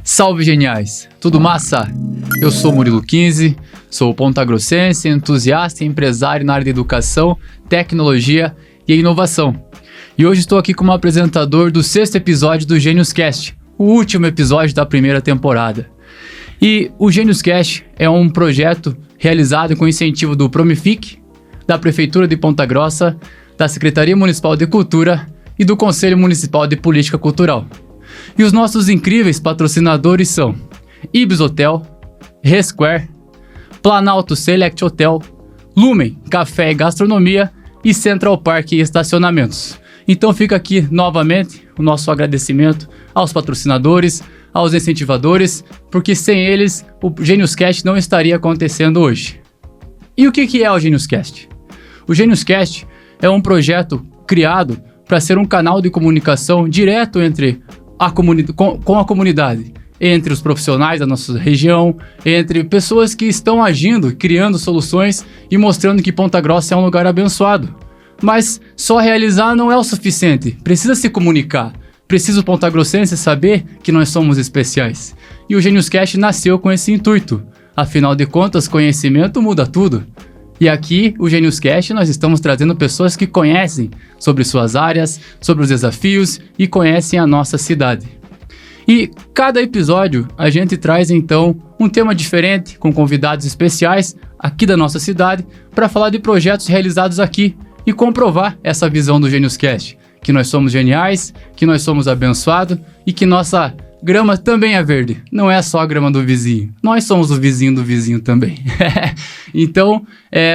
Salve, geniais! Tudo massa? Eu sou Murilo 15, sou pontagrossense, entusiasta e empresário na área de educação, tecnologia e inovação. E hoje estou aqui como apresentador do 6º episódio do Gênios Cast, o último episódio da primeira temporada. E o Gênios Cast é um projeto realizado com incentivo do Promific, da Prefeitura de Ponta Grossa, da Secretaria Municipal de Cultura e do Conselho Municipal de Política Cultural. E os nossos incríveis patrocinadores são Ibis Hotel, Resquare, Planalto Select Hotel, Lumen Café e Gastronomia e Central Park e Estacionamentos. Então fica aqui novamente o nosso agradecimento aos patrocinadores, aos incentivadores, porque sem eles o Gênios Cast não estaria acontecendo hoje. E o que é o Gênios Cast? O Gênios Cast é um projeto criado para ser um canal de comunicação direto entre com a comunidade, entre os profissionais da nossa região, entre pessoas que estão agindo, criando soluções e mostrando que Ponta Grossa é um lugar abençoado. Mas só realizar não é o suficiente, precisa se comunicar, precisa o pontagrossense saber que nós somos especiais. E o Gênios Cast nasceu com esse intuito, afinal de contas, conhecimento muda tudo. E aqui, o Gênios Cast, nós estamos trazendo pessoas que conhecem sobre suas áreas, sobre os desafios e conhecem a nossa cidade. E cada episódio a gente traz então um tema diferente, com convidados especiais aqui da nossa cidade, para falar de projetos realizados aqui e comprovar essa visão do Gênios Cast, que nós somos geniais, que nós somos abençoados e que nossa grama também é verde, não é só a grama do vizinho. Nós somos o vizinho do vizinho também. Então,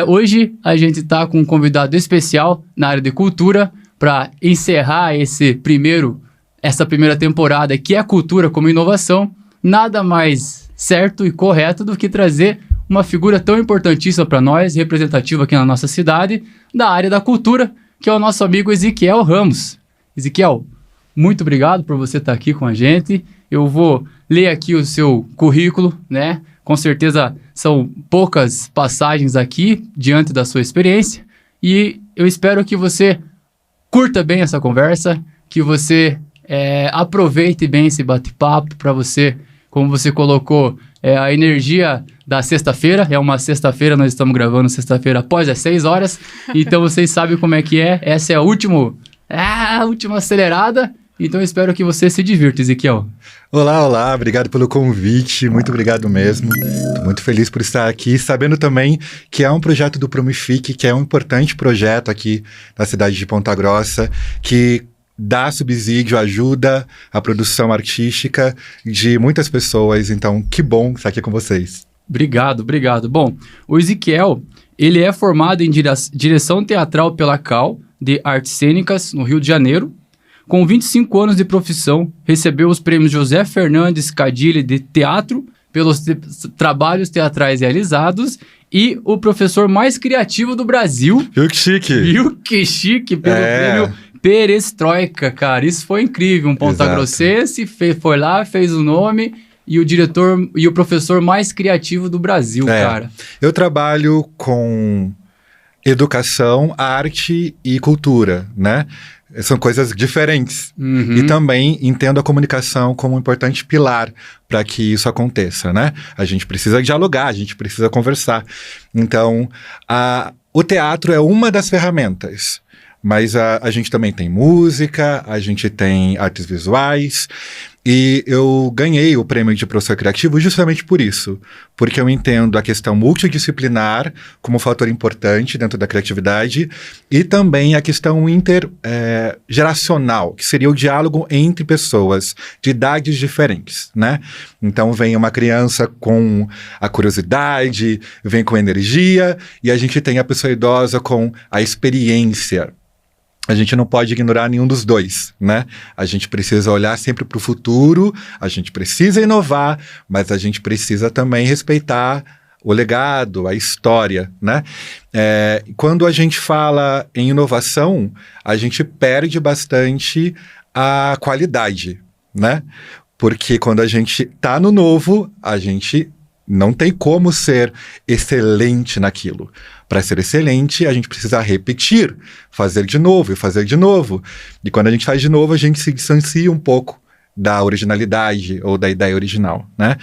hoje a gente está com um convidado especial na área de cultura para encerrar essa primeira temporada, que é cultura como inovação. Nada mais certo e correto do que trazer uma figura tão importantíssima para nós, representativa aqui na nossa cidade, da área da cultura, que é o nosso amigo Ezequiel Ramos. Ezequiel, muito obrigado por você estar aqui com a gente. Eu vou ler aqui o seu currículo, né? Com certeza são poucas passagens aqui diante da sua experiência. E eu espero que você curta bem essa conversa, que você aproveite bem esse bate-papo para você, como você colocou, a energia da sexta-feira. É uma sexta-feira, nós estamos gravando sexta-feira após as 6 horas. Então vocês sabem como é que é. Essa é a última acelerada. Então eu espero que você se divirta, Ezequiel. Olá, obrigado pelo convite, muito obrigado mesmo. Estou muito feliz por estar aqui, sabendo também que é um projeto do Promific, que é um importante projeto aqui na cidade de Ponta Grossa, que dá subsídio, ajuda a produção artística de muitas pessoas, então que bom estar aqui com vocês. Obrigado. Bom, o Ezequiel, ele é formado em direção teatral pela CAU de Artes Cênicas, no Rio de Janeiro. Com 25 anos de profissão, recebeu os prêmios José Fernandes Cadilli de Teatro pelos trabalhos teatrais realizados e o professor mais criativo do Brasil. Viu que chique? Pelo prêmio Perestroika, cara. Isso foi incrível. Um pontagrossense foi lá, fez o nome e o diretor e o professor mais criativo do Brasil, cara. Eu trabalho com educação, arte e cultura, né? São coisas diferentes. Uhum. E também entendo a comunicação como um importante pilar para que isso aconteça, né? A gente precisa dialogar, a gente precisa conversar. Então, o teatro é uma das ferramentas, mas a gente também tem música, a gente tem artes visuais. E eu ganhei o prêmio de professor criativo justamente por isso, porque eu entendo a questão multidisciplinar como um fator importante dentro da criatividade e também a questão intergeracional, que seria o diálogo entre pessoas de idades diferentes, né? Então vem uma criança com a curiosidade, vem com energia, e a gente tem a pessoa idosa com a experiência. A gente não pode ignorar nenhum dos dois, né? A gente precisa olhar sempre para o futuro, a gente precisa inovar, mas a gente precisa também respeitar o legado, a história, né? Quando a gente fala em inovação, a gente perde bastante a qualidade, né? Porque quando a gente está no novo, a gente não tem como ser excelente naquilo. Para ser excelente, a gente precisa repetir, fazer de novo e fazer de novo. E quando a gente faz de novo, a gente se distancia um pouco da originalidade ou da ideia original, né?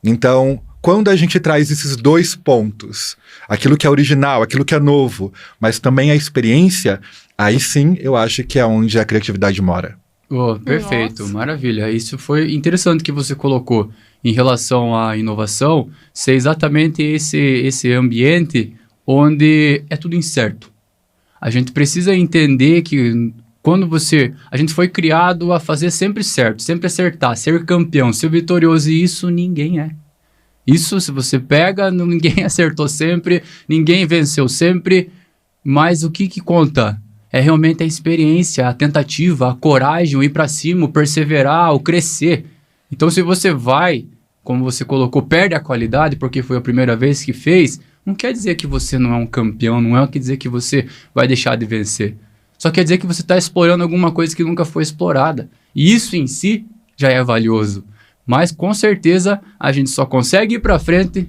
Então, quando a gente traz esses dois pontos, aquilo que é original, aquilo que é novo, mas também a experiência, aí sim eu acho que é onde a criatividade mora. Oh, perfeito, nossa, maravilha. Isso foi interessante que você colocou em relação à inovação, ser exatamente esse ambiente onde é tudo incerto. A gente precisa entender que quando a gente foi criado a fazer sempre certo, sempre acertar, ser campeão, ser vitorioso, e isso ninguém é. Isso, se você pega, ninguém acertou sempre, ninguém venceu sempre, mas o que conta é realmente a experiência, a tentativa, a coragem, o ir para cima, o perseverar, o crescer. Então, se você vai, como você colocou, perde a qualidade porque foi a primeira vez que fez, não quer dizer que você não é um campeão, não quer dizer que você vai deixar de vencer. Só quer dizer que você está explorando alguma coisa que nunca foi explorada. E isso em si já é valioso. Mas, com certeza, a gente só consegue ir para frente,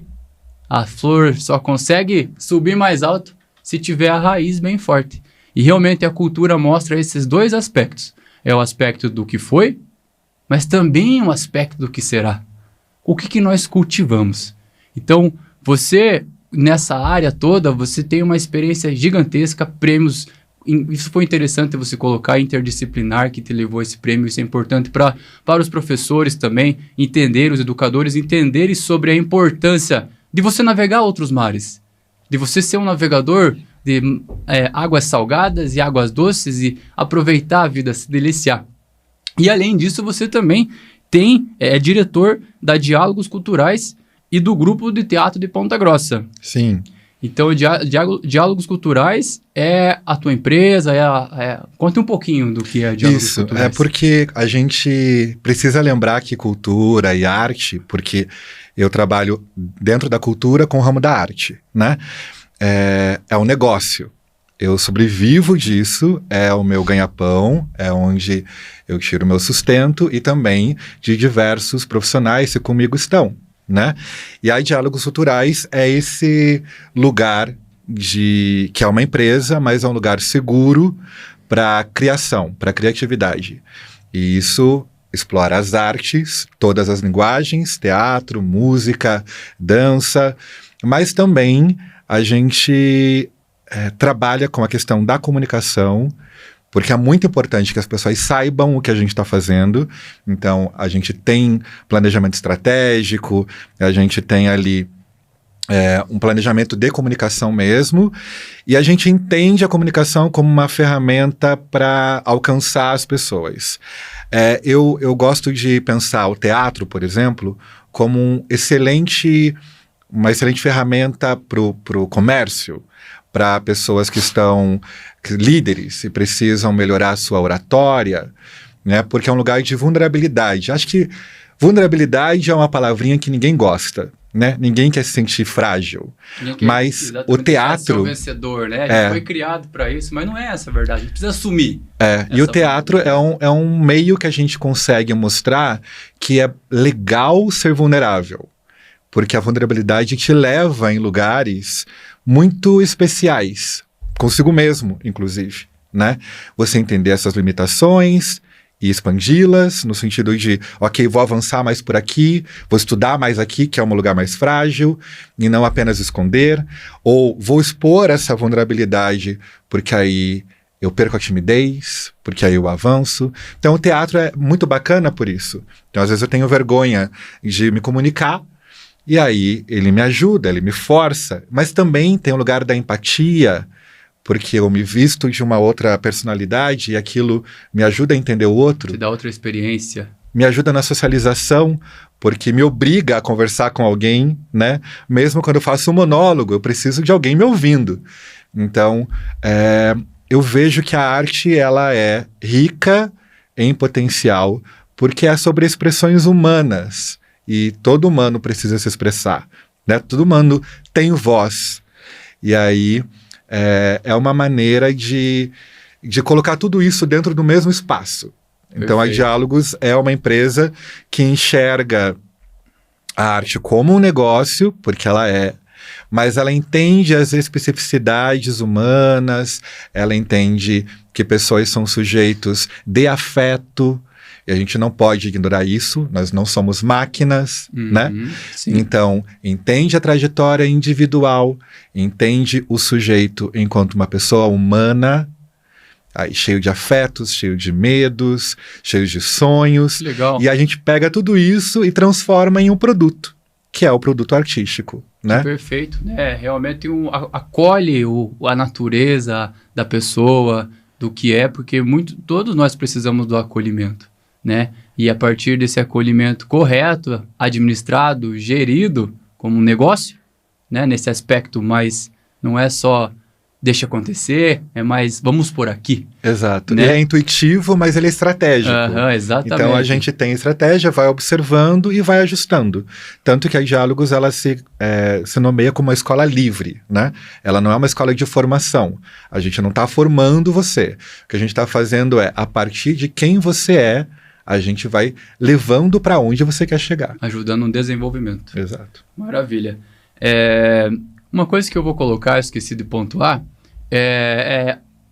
a flor só consegue subir mais alto se tiver a raiz bem forte. E realmente a cultura mostra esses dois aspectos. É o aspecto do que foi, mas também o aspecto do que será. O que nós cultivamos. Então, você, nessa área toda, você tem uma experiência gigantesca, prêmios. Isso foi interessante você colocar, interdisciplinar, que te levou esse prêmio. Isso é importante para os professores também entenderem, os educadores entenderem sobre a importância de você navegar outros mares. De você ser um navegador de águas salgadas e águas doces e aproveitar a vida, se deliciar. E além disso, você também é diretor da Diálogos Culturais e do Grupo de Teatro de Ponta Grossa. Sim. Então, Diálogos Culturais é a tua empresa, conta um pouquinho do que é Diálogos Culturais. Isso, é porque a gente precisa lembrar que cultura e arte, porque eu trabalho dentro da cultura com o ramo da arte, né? É um negócio. Eu sobrevivo disso, é o meu ganha-pão, é onde eu tiro o meu sustento e também de diversos profissionais que comigo estão, né? E aí Diálogos Culturais é esse lugar que é uma empresa, mas é um lugar seguro para criação, para criatividade. E isso explora as artes, todas as linguagens, teatro, música, dança, mas também a gente trabalha com a questão da comunicação, porque é muito importante que as pessoas saibam o que a gente está fazendo. Então, a gente tem planejamento estratégico, a gente tem ali um planejamento de comunicação mesmo, e a gente entende a comunicação como uma ferramenta para alcançar as pessoas. Eu gosto de pensar o teatro, por exemplo, como uma excelente ferramenta para o comércio, para pessoas que estão líderes e precisam melhorar a sua oratória, né? Porque é um lugar de vulnerabilidade. Acho que vulnerabilidade é uma palavrinha que ninguém gosta, né? Ninguém quer se sentir frágil. Mas o teatro... Ser o vencedor, né? A gente foi criado para isso, mas não é essa a verdade. A gente precisa assumir. E o teatro é um meio que a gente consegue mostrar que é legal ser vulnerável. Porque a vulnerabilidade te leva em lugares muito especiais, consigo mesmo, inclusive, né? Você entender essas limitações e expandi-las, no sentido de, ok, vou avançar mais por aqui, vou estudar mais aqui, que é um lugar mais frágil, e não apenas esconder, ou vou expor essa vulnerabilidade, porque aí eu perco a timidez, porque aí eu avanço. Então o teatro é muito bacana por isso. Então às vezes eu tenho vergonha de me comunicar, e aí ele me ajuda, ele me força. Mas também tem o lugar da empatia, porque eu me visto de uma outra personalidade e aquilo me ajuda a entender o outro. Te dá outra experiência. Me ajuda na socialização, porque me obriga a conversar com alguém, né? Mesmo quando eu faço um monólogo, eu preciso de alguém me ouvindo. Então, eu vejo que a arte ela é rica em potencial, porque é sobre expressões humanas, e todo humano precisa se expressar, né? Todo humano tem voz. E aí é uma maneira de colocar tudo isso dentro do mesmo espaço. Então, Perfeito. a Diálogos é uma empresa que enxerga a arte como um negócio, porque ela é, mas ela entende as especificidades humanas, ela entende que pessoas são sujeitos de afeto, e a gente não pode ignorar isso, nós não somos máquinas, né? Sim. Então, entende a trajetória individual, entende o sujeito enquanto uma pessoa humana, aí, cheio de afetos, cheio de medos, cheio de sonhos. Legal. E a gente pega tudo isso e transforma em um produto, que é o produto artístico, né? Perfeito, né? Realmente acolhe a natureza da pessoa, do que é, porque todos nós precisamos do acolhimento, né? E a partir desse acolhimento correto, administrado, gerido como um negócio, né? Nesse aspecto, mas não é só deixa acontecer, é mais vamos por aqui. Exato. Né? Ele é intuitivo, mas ele é estratégico. Exatamente. Então a gente tem estratégia, vai observando e vai ajustando. Tanto que a Diálogos ela se nomeia como uma escola livre, né? Ela não é uma escola de formação. A gente não está formando você. O que a gente está fazendo é, a partir de quem você é, a gente vai levando para onde você quer chegar. Ajudando no desenvolvimento. Exato. Maravilha. Uma coisa que eu vou colocar, eu esqueci de pontuar,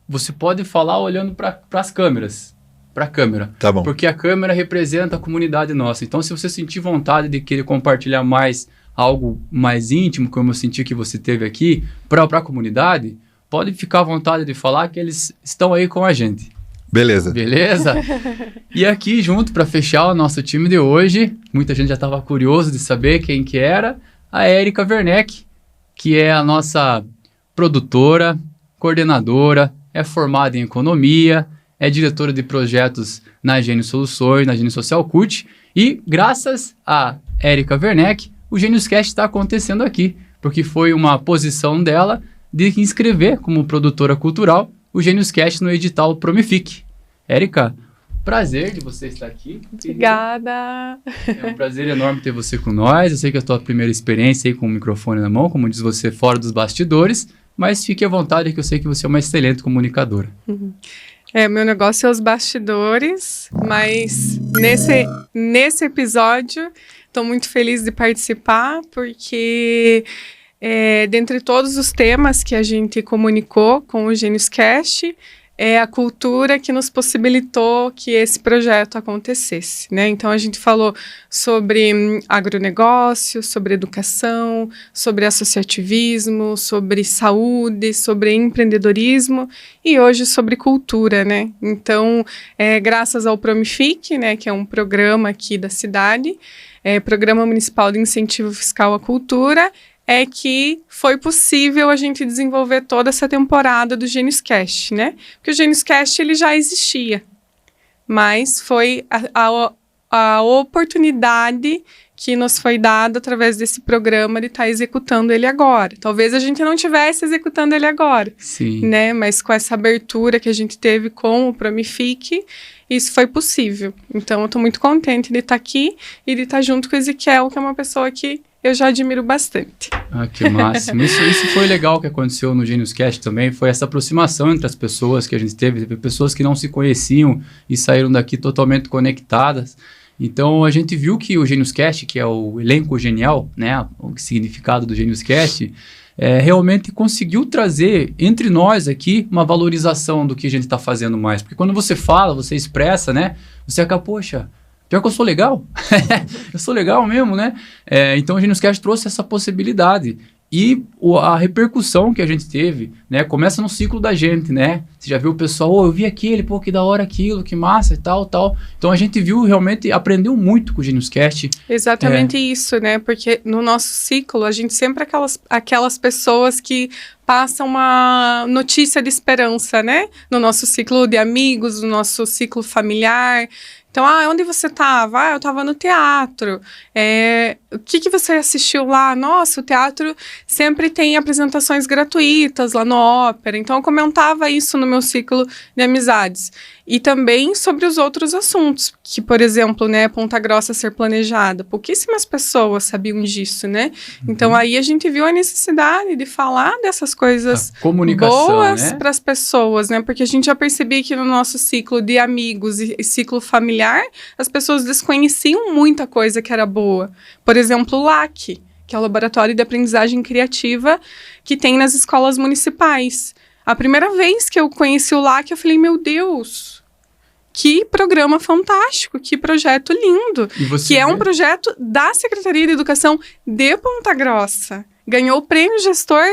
você pode falar olhando para as câmeras, para a câmera. Tá bom. Porque a câmera representa a comunidade nossa. Então, se você sentir vontade de querer compartilhar mais algo mais íntimo, como eu senti que você teve aqui, para a comunidade, pode ficar à vontade de falar que eles estão aí com a gente. Beleza. Beleza? E aqui junto, para fechar o nosso time de hoje, muita gente já estava curioso de saber quem que era, a Érica Werneck, que é a nossa produtora, coordenadora, é formada em economia, é diretora de projetos na Gênio Soluções, na Gênio Social Cult, e graças a Érica Werneck, o GêniosCast está acontecendo aqui, porque foi uma posição dela de inscrever como produtora cultural o GêniosCast no edital Promific. Érica, prazer de você estar aqui. Obrigada. É um prazer enorme ter você com nós. Eu sei que é a tua primeira experiência aí com o microfone na mão, como diz você, fora dos bastidores, mas fique à vontade que eu sei que você é uma excelente comunicadora. Meu negócio é os bastidores, mas nesse episódio estou muito feliz de participar, porque dentre todos os temas que a gente comunicou com o GêniosCast, é a cultura que nos possibilitou que esse projeto acontecesse, né? Então, a gente falou sobre agronegócio, sobre educação, sobre associativismo, sobre saúde, sobre empreendedorismo e hoje sobre cultura, né? Então, graças ao Promific, né, que é um programa aqui da cidade, Programa Municipal de Incentivo Fiscal à Cultura, é que foi possível a gente desenvolver toda essa temporada do GêniosCast, né? Porque o GêniosCast ele já existia, mas foi a oportunidade que nos foi dada através desse programa de estar executando ele agora. Talvez a gente não estivesse executando ele agora, Sim. né? Mas com essa abertura que a gente teve com o Promific, isso foi possível. Então, eu estou muito contente de estar aqui e de estar junto com o Ezequiel, que é uma pessoa que eu já admiro bastante. Ah, que máximo. Isso foi legal que aconteceu no GêniosCast também, foi essa aproximação entre as pessoas que a gente teve pessoas que não se conheciam e saíram daqui totalmente conectadas. Então, a gente viu que o GêniosCast, que é o elenco genial, né, o significado do GêniosCast, realmente conseguiu trazer entre nós aqui uma valorização do que a gente está fazendo mais. Porque quando você fala, você expressa, né, você acaba, poxa, pior que eu sou legal. Eu sou legal mesmo, né? Então, o GêniosCast trouxe essa possibilidade. E a repercussão que a gente teve, né, começa no ciclo da gente, né? Você já viu o pessoal, eu vi aquele, pô, que da hora aquilo, que massa e tal, tal. Então a gente viu realmente, aprendeu muito com o Genius Cast. Exatamente isso, né? Porque no nosso ciclo, a gente sempre é aquelas pessoas que passam uma notícia de esperança, né? No nosso ciclo de amigos, no nosso ciclo familiar. Então, onde você estava? Eu estava no teatro. O que você assistiu lá? Nossa, o teatro sempre tem apresentações gratuitas lá no Ópera. Então, eu comentava isso no meu ciclo de amizades. E também sobre os outros assuntos, que, por exemplo, né, Ponta Grossa ser planejada. Pouquíssimas pessoas sabiam disso, né? Então, aí a gente viu a necessidade de falar dessas coisas boas, né, para as pessoas, né? Porque a gente já percebia que no nosso ciclo de amigos e ciclo familiar, as pessoas desconheciam muita coisa que era boa. Por exemplo, o LAC, que é o Laboratório de Aprendizagem Criativa que tem nas escolas municipais. A primeira vez que eu conheci o LAC, eu falei, meu Deus, que programa fantástico, que projeto lindo. Que é um projeto da Secretaria de Educação de Ponta Grossa. Ganhou o Prêmio Gestor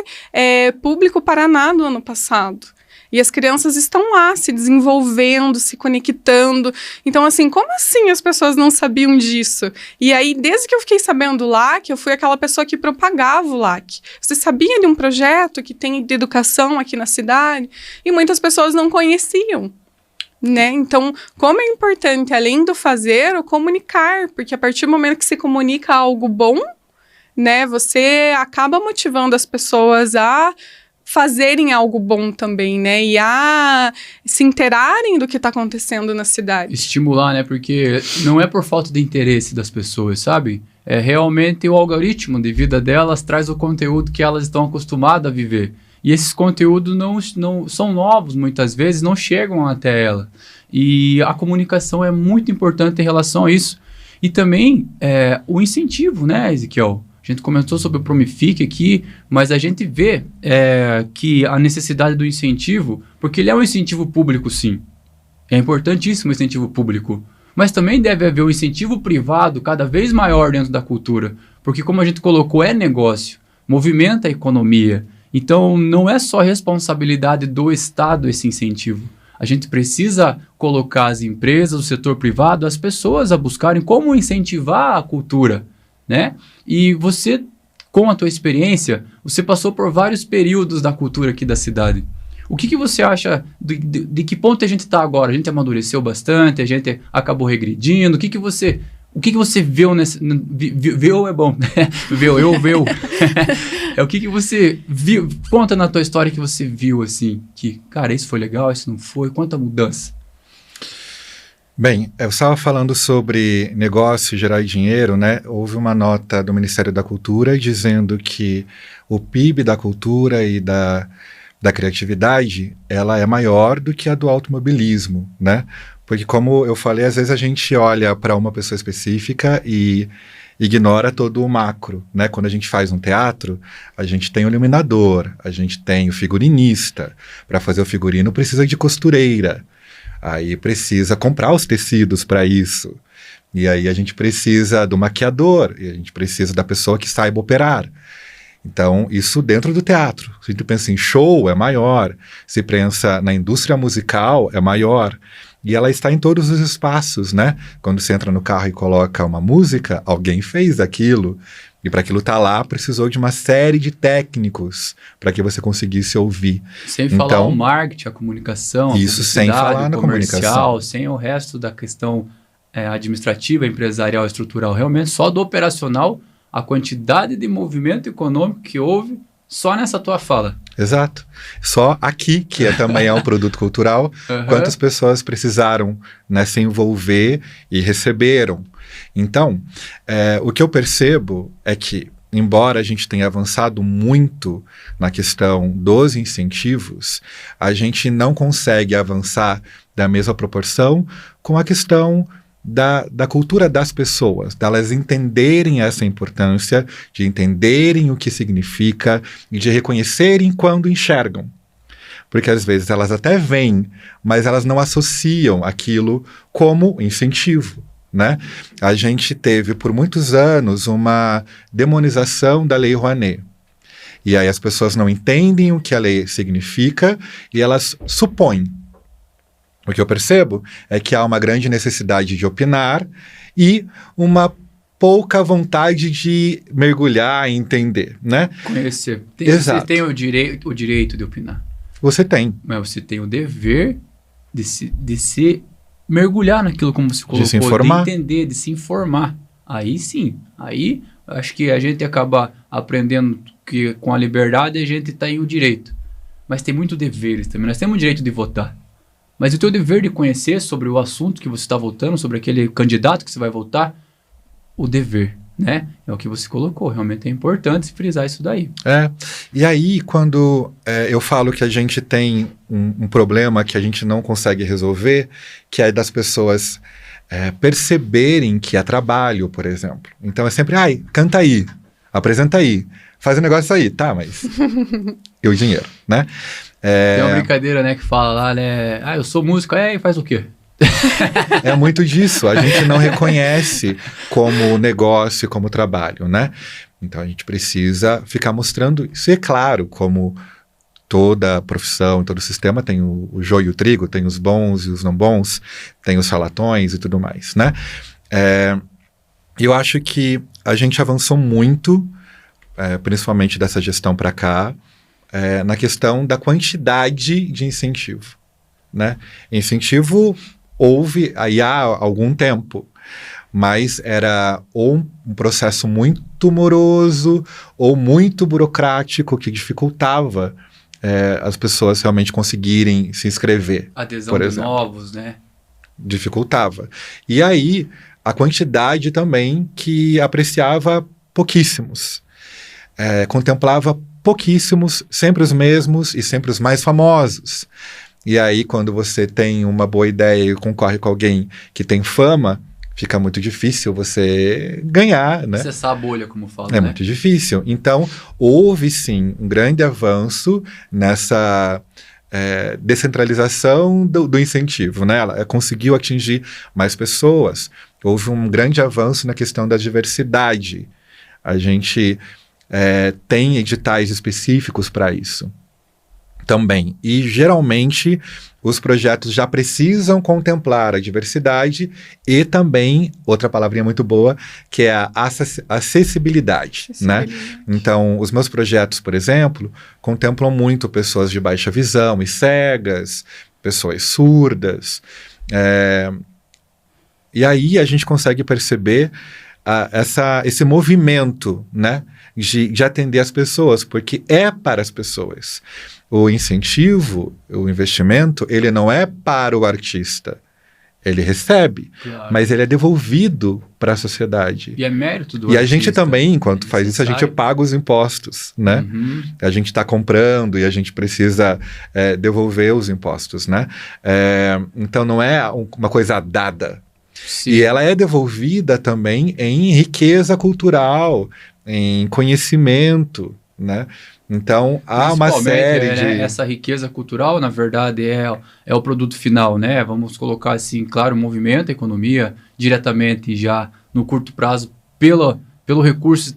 Público Paraná do ano passado. E as crianças estão lá se desenvolvendo, se conectando. Então, assim, como assim as pessoas não sabiam disso? E aí, desde que eu fiquei sabendo do LAC, eu fui aquela pessoa que propagava o LAC. Você sabia de um projeto que tem de educação aqui na cidade? E muitas pessoas não conheciam, né? Então, como é importante, além do fazer, o comunicar. Porque a partir do momento que se comunica algo bom, né, você acaba motivando as pessoas a fazerem algo bom também, né? E a se interarem do que está acontecendo na cidade. Estimular, né? Porque não é por falta de interesse das pessoas, sabe? É realmente o algoritmo de vida delas traz o conteúdo que elas estão acostumadas a viver. E esses conteúdos não são novos, muitas vezes, não chegam até ela. E a comunicação é muito importante em relação a isso. E também o incentivo, né, Ezequiel? A gente comentou sobre o Promific aqui, mas a gente vê que a necessidade do incentivo, porque ele é um incentivo público, sim. É importantíssimo o incentivo público. Mas também deve haver um incentivo privado cada vez maior dentro da cultura. Porque, como a gente colocou, é negócio, movimenta a economia. Então, não é só responsabilidade do Estado esse incentivo. A gente precisa colocar as empresas, o setor privado, as pessoas a buscarem como incentivar a cultura, né? E você, com a tua experiência, você passou por vários períodos da cultura aqui da cidade. O que você acha, de que ponto a gente está agora? A gente amadureceu bastante, a gente acabou regredindo, o que você viu nesse... Viu é bom, viu. O que você viu, conta na tua história que você viu, assim, que, cara, isso foi legal, isso não foi, quanta mudança? Bem, eu estava falando sobre negócio, gerar dinheiro, né? Houve uma nota do Ministério da Cultura dizendo que o PIB da cultura e da criatividade, ela é maior do que a do automobilismo, né? Porque, como eu falei, às vezes a gente olha para uma pessoa específica e ignora todo o macro, né? Quando a gente faz um teatro, a gente tem o iluminador, a gente tem o figurinista. Para fazer o figurino precisa de costureira. Aí precisa comprar os tecidos para isso. E aí a gente precisa do maquiador, e a gente precisa da pessoa que saiba operar. Então, isso dentro do teatro. Se a gente pensa em show, é maior. Se pensa na indústria musical, é maior. E ela está em todos os espaços, né? Quando você entra no carro e coloca uma música, alguém fez aquilo. E para aquilo estar lá, precisou de uma série de técnicos para que você conseguisse ouvir. Sem falar o marketing, a comunicação, isso, sem falar na comunicação. Sem o resto da questão administrativa, empresarial, estrutural. Realmente, só do operacional, a quantidade de movimento econômico que houve só nessa tua fala. Exato. Só aqui, que também é um produto cultural, quantas pessoas precisaram, né, se envolver e receberam. Então, o que eu percebo é que, embora a gente tenha avançado muito na questão dos incentivos, a gente não consegue avançar da mesma proporção com a questão da cultura das pessoas, delas entenderem essa importância, de entenderem o que significa e de reconhecerem quando enxergam. Porque às vezes elas até veem, mas elas não associam aquilo como incentivo, né? A gente teve por muitos anos uma demonização da Lei Rouanet. E aí as pessoas não entendem o que a lei significa e elas supõem. O que eu percebo é que há uma grande necessidade de opinar e uma pouca vontade de mergulhar e entender, né? Conhecer. Exato. Você tem o direito de opinar. Você tem. Mas você tem o dever de se mergulhar naquilo, como você colocou. De se informar. De entender, de se informar. Aí sim. Aí acho que a gente acaba aprendendo que com a liberdade a gente tem o direito. Mas tem muito deveres também. Nós temos o direito de votar. Mas o teu dever de conhecer sobre o assunto que você está votando, sobre aquele candidato que você vai votar, o dever, né? É o que você colocou. Realmente é importante frisar isso daí. E aí, quando eu falo que a gente tem um problema que a gente não consegue resolver, que é das pessoas perceberem que é trabalho, por exemplo. Então é sempre, canta aí, apresenta aí, faz um negócio aí. Tá, mas e o dinheiro, né? Tem uma brincadeira, né, que fala lá, né? Eu sou músico, e faz o quê? É muito disso, a gente não reconhece como negócio, como trabalho, né? Então a gente precisa ficar mostrando isso. E é claro, como toda profissão, todo sistema tem o joio e o trigo, tem os bons e os não bons, tem os falatões e tudo mais, né? Eu acho que a gente avançou muito, principalmente dessa gestão para cá, na questão da quantidade de incentivo, né? Incentivo houve aí há algum tempo, mas era ou um processo muito moroso ou muito burocrático que dificultava as pessoas realmente conseguirem se inscrever. Adesão de novos, né? Dificultava. E aí, a quantidade também que apreciava pouquíssimos. Contemplava pouquíssimos, sempre os mesmos e sempre os mais famosos. E aí, quando você tem uma boa ideia e concorre com alguém que tem fama, fica muito difícil você ganhar, né? Acessar a bolha, como fala, né? É muito difícil. Então, houve sim um grande avanço nessa descentralização do incentivo, né? Ela conseguiu atingir mais pessoas. Houve um grande avanço na questão da diversidade. A gente tem editais específicos para isso também. E, geralmente, os projetos já precisam contemplar a diversidade e também, outra palavrinha muito boa, que é a acessibilidade, né? Então, os meus projetos, por exemplo, contemplam muito pessoas de baixa visão e cegas, pessoas surdas. E aí a gente consegue perceber esse movimento, né, de atender as pessoas, porque é para as pessoas. O incentivo, o investimento, ele não é para o artista. Ele recebe, claro, mas ele é devolvido para a sociedade. E é mérito do artista. E a gente também, enquanto faz isso, a gente paga os impostos, né? Uhum. A gente está comprando e a gente precisa devolver os impostos, né? Então não é uma coisa dada. Sim. E ela é devolvida também em riqueza cultural, em conhecimento, né? Então, há uma série de... Essa riqueza cultural, na verdade, é o produto final, né? Vamos colocar assim, claro, movimento, economia, diretamente já no curto prazo, pelo recurso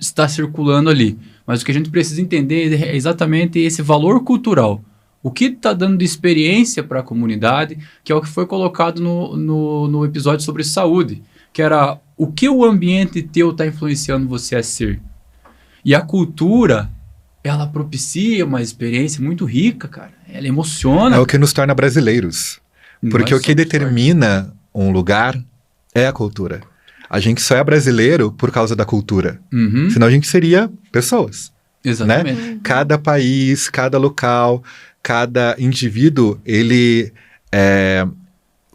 está circulando ali. Mas o que a gente precisa entender é exatamente esse valor cultural. O que está dando de experiência para a comunidade, que é o que foi colocado no episódio sobre saúde, que era o que o ambiente teu está influenciando você a ser. E a cultura, ela propicia uma experiência muito rica, cara. Ela emociona. É o que nos torna brasileiros. Porque o que determina um lugar é a cultura. A gente só é brasileiro por causa da cultura. Uhum. Senão a gente seria pessoas. Exatamente. Né? Cada país, cada local, cada indivíduo,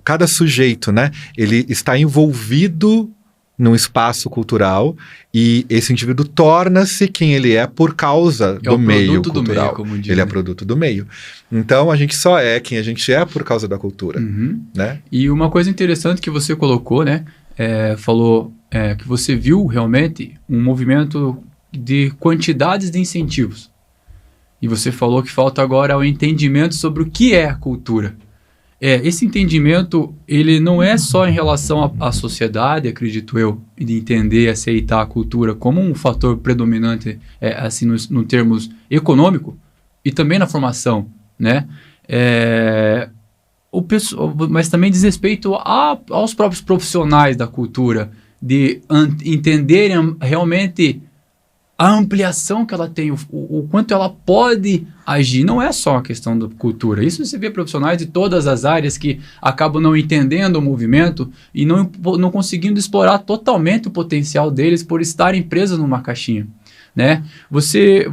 cada sujeito, né? Ele está envolvido num espaço cultural e esse indivíduo torna-se quem ele é por causa do meio cultural. Meio, como diz, ele é produto do meio. Então, a gente só é quem a gente é por causa da cultura. Uhum. Né? E uma coisa interessante que você colocou, né? Falou que você viu realmente um movimento de quantidades de incentivos. E você falou que falta agora o entendimento sobre o que é a cultura. Esse entendimento, ele não é só em relação à sociedade, acredito eu, de entender e aceitar a cultura como um fator predominante, assim, no termos econômico e também na formação, né? Mas também diz respeito aos próprios profissionais da cultura, de entenderem realmente a ampliação que ela tem, o quanto ela pode agir. Não é só a questão da cultura. Isso você vê profissionais de todas as áreas que acabam não entendendo o movimento e não conseguindo explorar totalmente o potencial deles por estarem presos numa caixinha, né? Você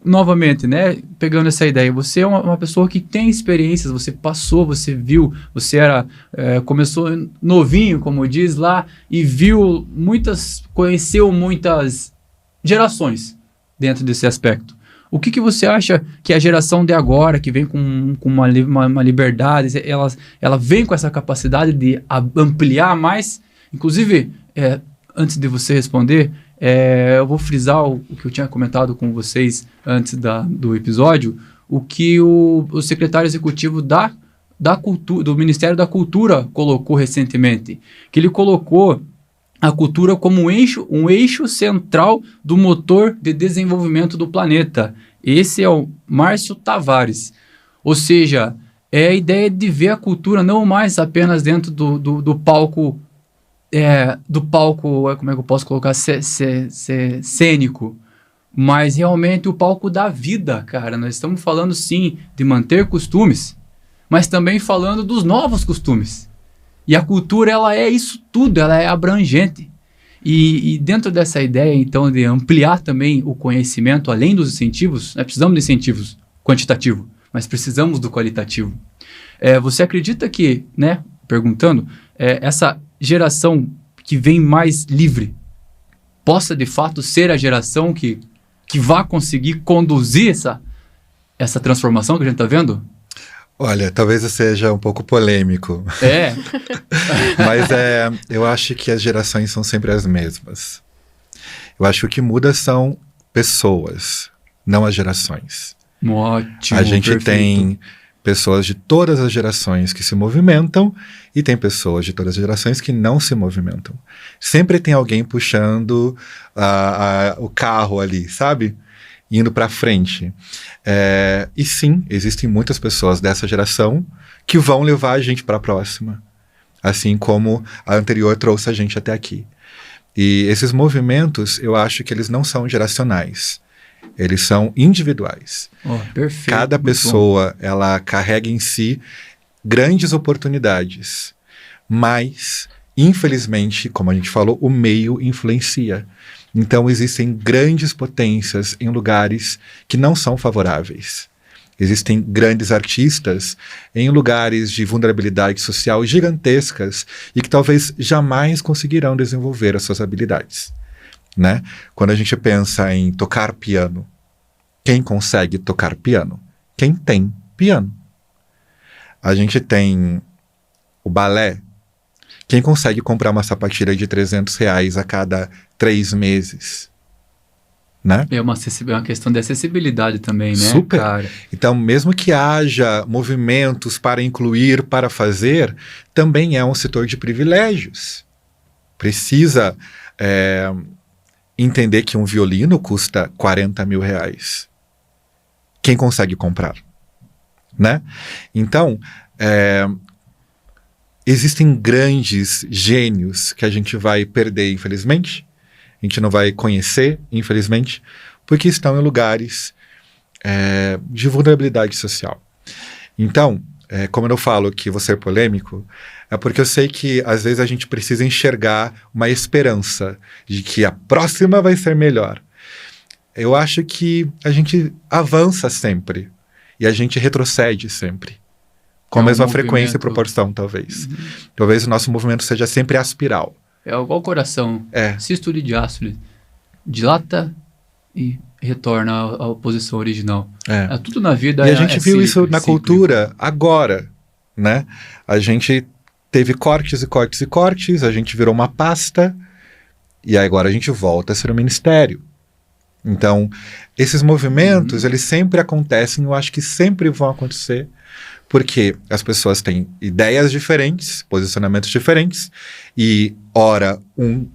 novamente, né, pegando essa ideia, você é uma pessoa que tem experiências, você passou, você viu, você começou novinho, como diz lá, e conheceu muitas gerações dentro desse aspecto. O que você acha que a geração de agora, que vem com uma liberdade, ela vem com essa capacidade de ampliar mais? Inclusive, antes de você responder, eu vou frisar o que eu tinha comentado com vocês antes do episódio, o que o secretário executivo do Ministério da Cultura colocou recentemente, que ele colocou a cultura como um eixo central do motor de desenvolvimento do planeta. Esse é o Márcio Tavares. Ou seja, é a ideia de ver a cultura não mais apenas dentro do palco, como é que eu posso colocar, cênico, mas realmente o palco da vida, cara. Nós estamos falando, sim, de manter costumes, mas também falando dos novos costumes. E a cultura, ela é isso tudo, ela é abrangente. E dentro dessa ideia, então, de ampliar também o conhecimento, além dos incentivos, nós precisamos de incentivos quantitativos, mas precisamos do qualitativo. Você acredita que, né, perguntando, essa geração que vem mais livre possa, de fato, ser a geração que vá conseguir conduzir essa transformação que a gente está vendo? Olha, talvez eu seja um pouco polêmico. Mas eu acho que as gerações são sempre as mesmas. Eu acho que o que muda são pessoas, não as gerações. Ótimo, a gente perfeito. Tem pessoas de todas as gerações que se movimentam e tem pessoas de todas as gerações que não se movimentam. Sempre tem alguém puxando o carro ali, sabe? Indo para frente. E sim, existem muitas pessoas dessa geração que vão levar a gente para a próxima, assim como a anterior trouxe a gente até aqui. E esses movimentos, eu acho que eles não são geracionais, eles são individuais. Perfeito. Cada pessoa, ela carrega em si grandes oportunidades, mas, infelizmente, como a gente falou, o meio influencia. Então, existem grandes potências em lugares que não são favoráveis. Existem grandes artistas em lugares de vulnerabilidade social gigantescas e que talvez jamais conseguirão desenvolver as suas habilidades, né? Quando a gente pensa em tocar piano, quem consegue tocar piano? Quem tem piano. A gente tem o balé. Quem consegue comprar uma sapatilha de R$300 a cada 3 meses? Né? É uma questão de acessibilidade também, né? Super. Cara? Então, mesmo que haja movimentos para incluir, para fazer, também é um setor de privilégios. Precisa entender que um violino custa R$40 mil. Quem consegue comprar? Né? Então, existem grandes gênios que a gente vai perder, infelizmente. A gente não vai conhecer, infelizmente, porque estão em lugares de vulnerabilidade social. Então, como eu falo que vou ser polêmico, é porque eu sei que às vezes a gente precisa enxergar uma esperança de que a próxima vai ser melhor. Eu acho que a gente avança sempre e a gente retrocede sempre. Com a mesma frequência e proporção, talvez. Talvez o nosso movimento seja sempre aspiral. É igual o coração. Sístole e diástole. Dilata e retorna à posição original. Tudo na vida e a gente viu isso na cultura agora, né? A gente teve cortes e cortes e cortes, a gente virou uma pasta e agora a gente volta a ser um ministério. Então, esses movimentos, eles sempre acontecem, eu acho que sempre vão acontecer, porque as pessoas têm ideias diferentes, posicionamentos diferentes, e ora um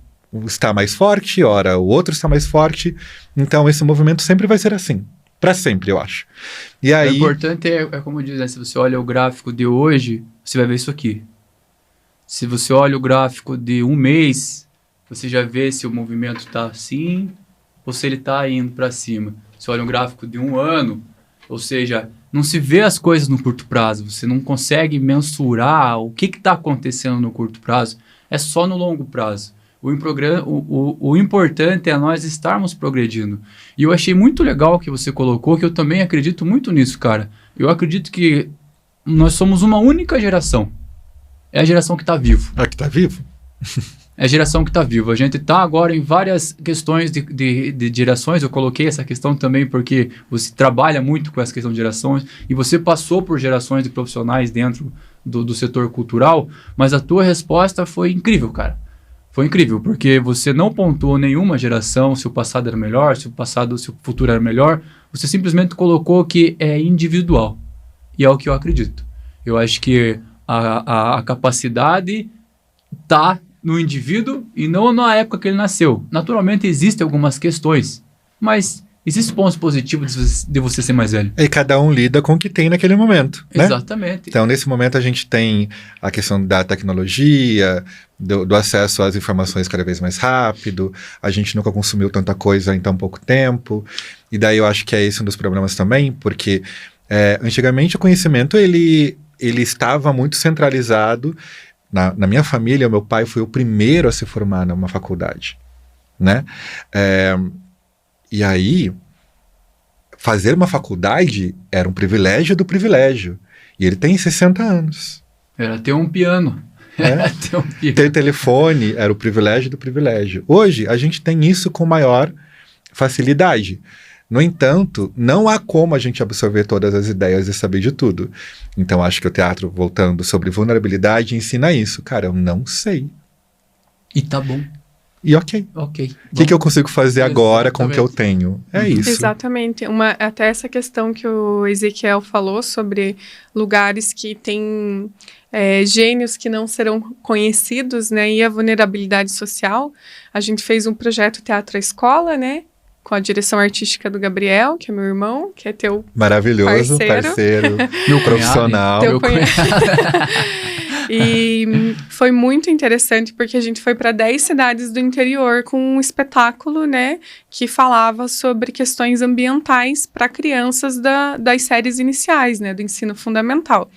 está mais forte, ora o outro está mais forte. Então esse movimento sempre vai ser assim. Para sempre, eu acho. E aí... O importante é como diz, né? Se você olha o gráfico de hoje, você vai ver isso aqui. Se você olha o gráfico de um mês, você já vê se o movimento está assim ou se ele está indo para cima. Se olha um gráfico de um ano, ou seja, não se vê as coisas no curto prazo. Você não consegue mensurar o que está acontecendo no curto prazo. É só no longo prazo. O importante é nós estarmos progredindo. E eu achei muito legal que você colocou, que eu também acredito muito nisso, cara. Eu acredito que nós somos uma única geração. É a geração que está vivo. A que está vivo? É a geração que está viva. A gente está agora em várias questões de gerações. Eu coloquei essa questão também porque você trabalha muito com essa questão de gerações e você passou por gerações de profissionais dentro do setor cultural, mas a tua resposta foi incrível, cara. Foi incrível, porque você não pontuou nenhuma geração, se o passado era melhor, se o futuro era melhor. Você simplesmente colocou que é individual. E é o que eu acredito. Eu acho que a capacidade está no indivíduo e não na época que ele nasceu. Naturalmente, existem algumas questões, mas existem pontos positivos de você ser mais velho. E cada um lida com o que tem naquele momento, né? Exatamente. Então, nesse momento, a gente tem a questão da tecnologia, do acesso às informações cada vez mais rápido, a gente nunca consumiu tanta coisa em tão pouco tempo, e daí eu acho que é esse um dos problemas também, porque antigamente o conhecimento, ele estava muito centralizado. Na minha família, o meu pai foi o primeiro a se formar numa faculdade, né? E aí, fazer uma faculdade era um privilégio do privilégio. E ele tem 60 anos. Era ter um piano. Ter telefone era o privilégio do privilégio. Hoje, a gente tem isso com maior facilidade. No entanto, não há como a gente absorver todas as ideias e saber de tudo. Então, acho que o teatro, voltando sobre vulnerabilidade, ensina isso. Cara, eu não sei. E tá bom. E ok. O que eu consigo fazer agora com o que eu tenho? É isso. Exatamente. Até essa questão que o Ezequiel falou sobre lugares que têm gênios que não serão conhecidos, né? E a vulnerabilidade social. A gente fez um projeto Teatro à Escola, né? Com a direção artística do Gabriel, que é meu irmão, que é teu maravilhoso parceiro meu profissional. Meu cunhado. E foi muito interessante porque a gente foi para 10 cidades do interior com um espetáculo, né, que falava sobre questões ambientais para crianças das séries iniciais, né, do ensino fundamental.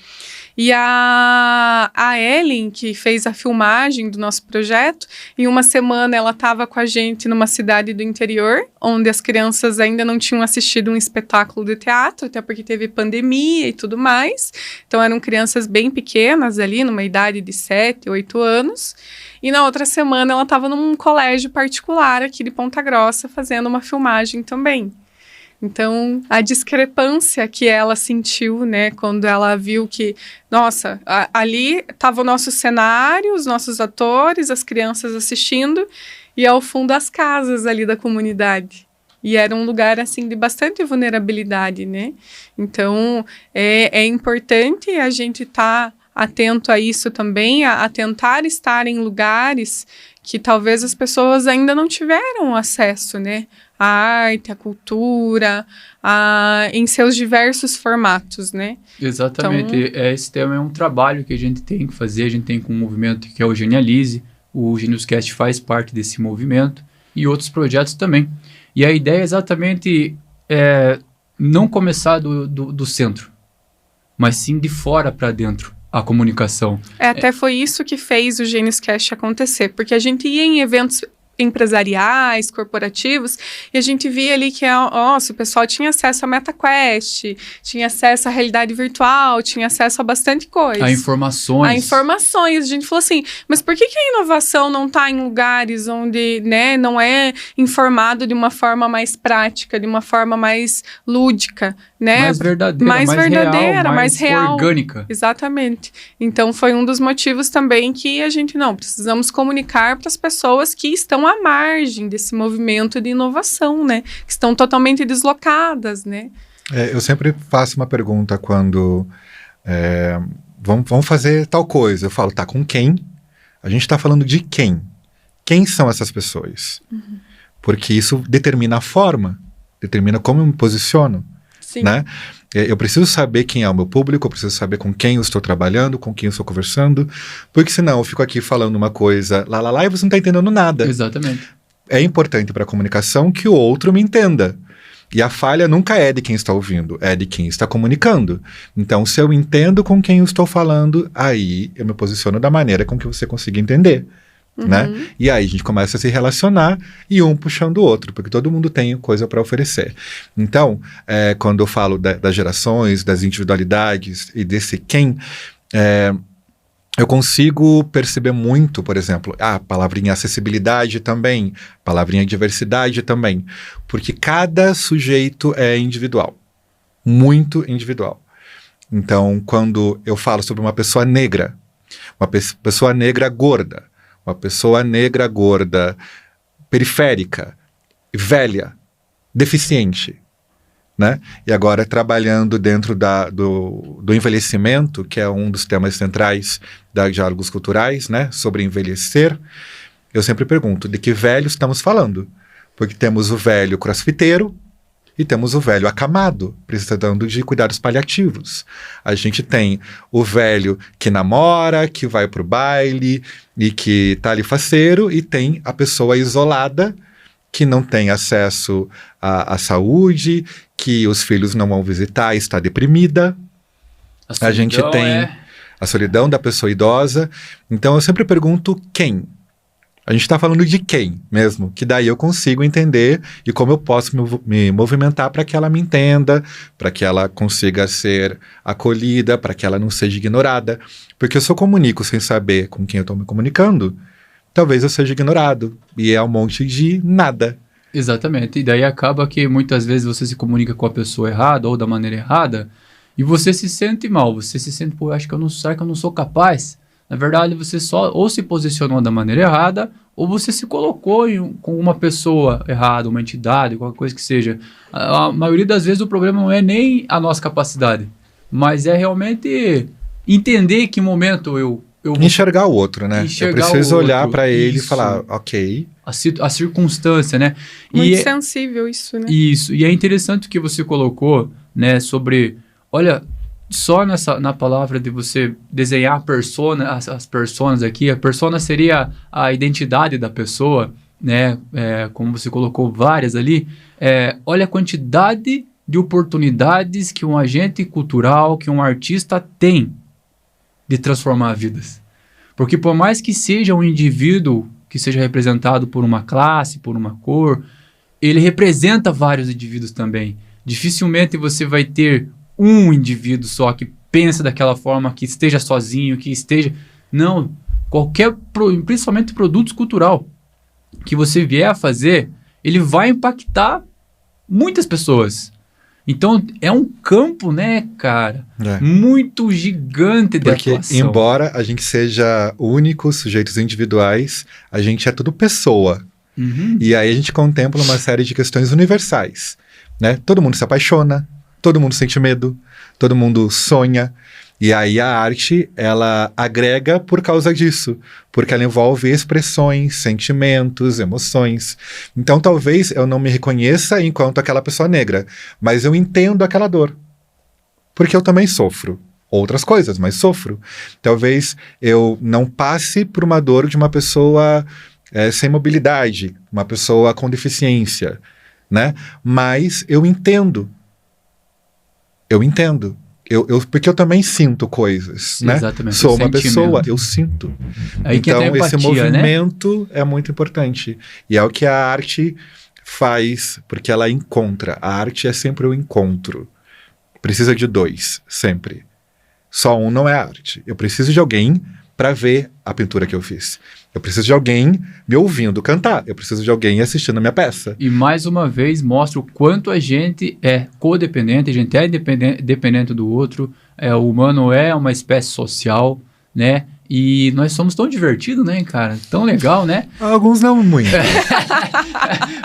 E a Ellen, que fez a filmagem do nosso projeto, em uma semana ela estava com a gente numa cidade do interior, onde as crianças ainda não tinham assistido um espetáculo de teatro, até porque teve pandemia e tudo mais. Então eram crianças bem pequenas ali, numa idade de 7, 8 anos. E na outra semana ela estava num colégio particular aqui de Ponta Grossa, fazendo uma filmagem também. Então, a discrepância que ela sentiu, né, quando ela viu que, nossa, ali estava o nosso cenário, os nossos atores, as crianças assistindo, e ao fundo as casas ali da comunidade. E era um lugar, assim, de bastante vulnerabilidade, né? Então, é importante a gente estar atento a isso também, a tentar estar em lugares que talvez as pessoas ainda não tiveram acesso, né? A arte, a cultura, em seus diversos formatos, né? Exatamente. Então, esse tema é um trabalho que a gente tem que fazer. A gente tem com um movimento que é o Genialize. O GeniusCast faz parte desse movimento e outros projetos também. E a ideia é exatamente não começar do centro, mas sim de fora para dentro. A comunicação. Até foi isso que fez o GeniusCast acontecer, porque a gente ia em eventos empresariais, corporativos, e a gente via ali que o pessoal tinha acesso a MetaQuest, tinha acesso à realidade virtual, tinha acesso a bastante coisa. A informações. A informações. A gente falou assim, mas por que a inovação não está em lugares onde, né, não é informado de uma forma mais prática, de uma forma mais lúdica, né? Mais verdadeira, mais real. Orgânica. Exatamente. Então, foi um dos motivos também que a gente, precisamos comunicar para as pessoas que estão à margem desse movimento de inovação, né? Que estão totalmente deslocadas, né? Eu sempre faço uma pergunta quando vamos fazer tal coisa. Eu falo, tá com quem? A gente está falando de quem? quem são essas pessoas. Porque isso determina a forma, determina como eu me posiciono. Sim. Né? Eu preciso saber quem é o meu público, eu preciso saber com quem eu estou trabalhando, com quem eu estou conversando, porque senão eu fico aqui falando uma coisa lá, e você não está entendendo nada. Exatamente. É importante para a comunicação que o outro me entenda. E a falha nunca é de quem está ouvindo, é de quem está comunicando. Então, se eu entendo com quem eu estou falando, aí eu me posiciono da maneira com que você consiga entender. Né? E aí a gente começa a se relacionar e um puxando o outro, porque todo mundo tem coisa para oferecer. Então, quando eu falo das gerações, das individualidades e desse quem, eu consigo perceber muito, por exemplo, a palavrinha acessibilidade também, palavrinha diversidade também, porque cada sujeito é individual, muito individual. Então, quando eu falo sobre uma pessoa negra gorda, uma pessoa negra gorda, periférica, velha, deficiente, né? E agora trabalhando dentro do envelhecimento, que é um dos temas centrais da Diálogos Culturais, né? Sobre envelhecer, eu sempre pergunto, de que velho estamos falando? Porque temos o velho crossfiteiro e temos o velho acamado, precisando de cuidados paliativos. A gente tem o velho que namora, que vai pro baile e que tá ali faceiro, e tem a pessoa isolada, que não tem acesso à saúde, que os filhos não vão visitar, está deprimida. A gente tem a solidão da pessoa idosa. Então eu sempre pergunto quem? A gente está falando de quem mesmo, que daí eu consigo entender e como eu posso me movimentar para que ela me entenda, para que ela consiga ser acolhida, para que ela não seja ignorada. Porque se eu comunico sem saber com quem eu estou me comunicando, talvez eu seja ignorado. E é um monte de nada. Exatamente. E daí acaba que muitas vezes você se comunica com a pessoa errada ou da maneira errada e você se sente mal. Você se sente, pô, acho que será que eu não sou capaz? Na verdade, você só ou se posicionou da maneira errada ou você se colocou com uma pessoa errada, uma entidade, qualquer coisa que seja. A maioria das vezes o problema não é nem a nossa capacidade, mas é realmente entender que momento eu vou enxergar o outro, né? Eu preciso olhar para ele e falar, ok. A circunstância, né? Muito sensível isso, né? Isso. E é interessante o que você colocou, né? Sobre, olha, só na palavra de você desenhar a persona, as personas aqui, a persona seria a identidade da pessoa, né? Como você colocou várias ali. Olha a quantidade de oportunidades que um agente cultural, que um artista tem de transformar vidas. Porque por mais que seja um indivíduo que seja representado por uma classe, por uma cor, ele representa vários indivíduos também. Dificilmente você vai ter um indivíduo só que pensa daquela forma, que esteja sozinho, que esteja... Não, principalmente produtos cultural que você vier a fazer, ele vai impactar muitas pessoas. Então, é um campo, né, cara, muito gigante de atuação. Porque, embora a gente seja únicos, sujeitos individuais, a gente é tudo pessoa. E aí a gente contempla uma série de questões universais, né? Todo mundo se apaixona, todo mundo sente medo, todo mundo sonha. E aí a arte, ela agrega por causa disso, porque ela envolve expressões, sentimentos, emoções. Então talvez eu não me reconheça enquanto aquela pessoa negra, mas eu entendo aquela dor, porque eu também sofro outras coisas, mas sofro. Talvez eu não passe por uma dor de uma pessoa sem mobilidade, uma pessoa com deficiência, né? Mas eu entendo. Porque eu também sinto coisas, né? Exatamente. Sou uma pessoa, eu sinto. Aí então, empatia, esse movimento, né? É muito importante. E é o que a arte faz, porque ela encontra. A arte é sempre o encontro. Precisa de dois, sempre. Só um não é arte. Eu preciso de alguém para ver a pintura que eu fiz. Eu preciso de alguém me ouvindo cantar. Eu preciso de alguém assistindo a minha peça. E mais uma vez mostra o quanto a gente é codependente, a gente é dependente do outro. O humano é uma espécie social, né? E nós somos tão divertidos, né, cara? Tão legal, né? Alguns não muito.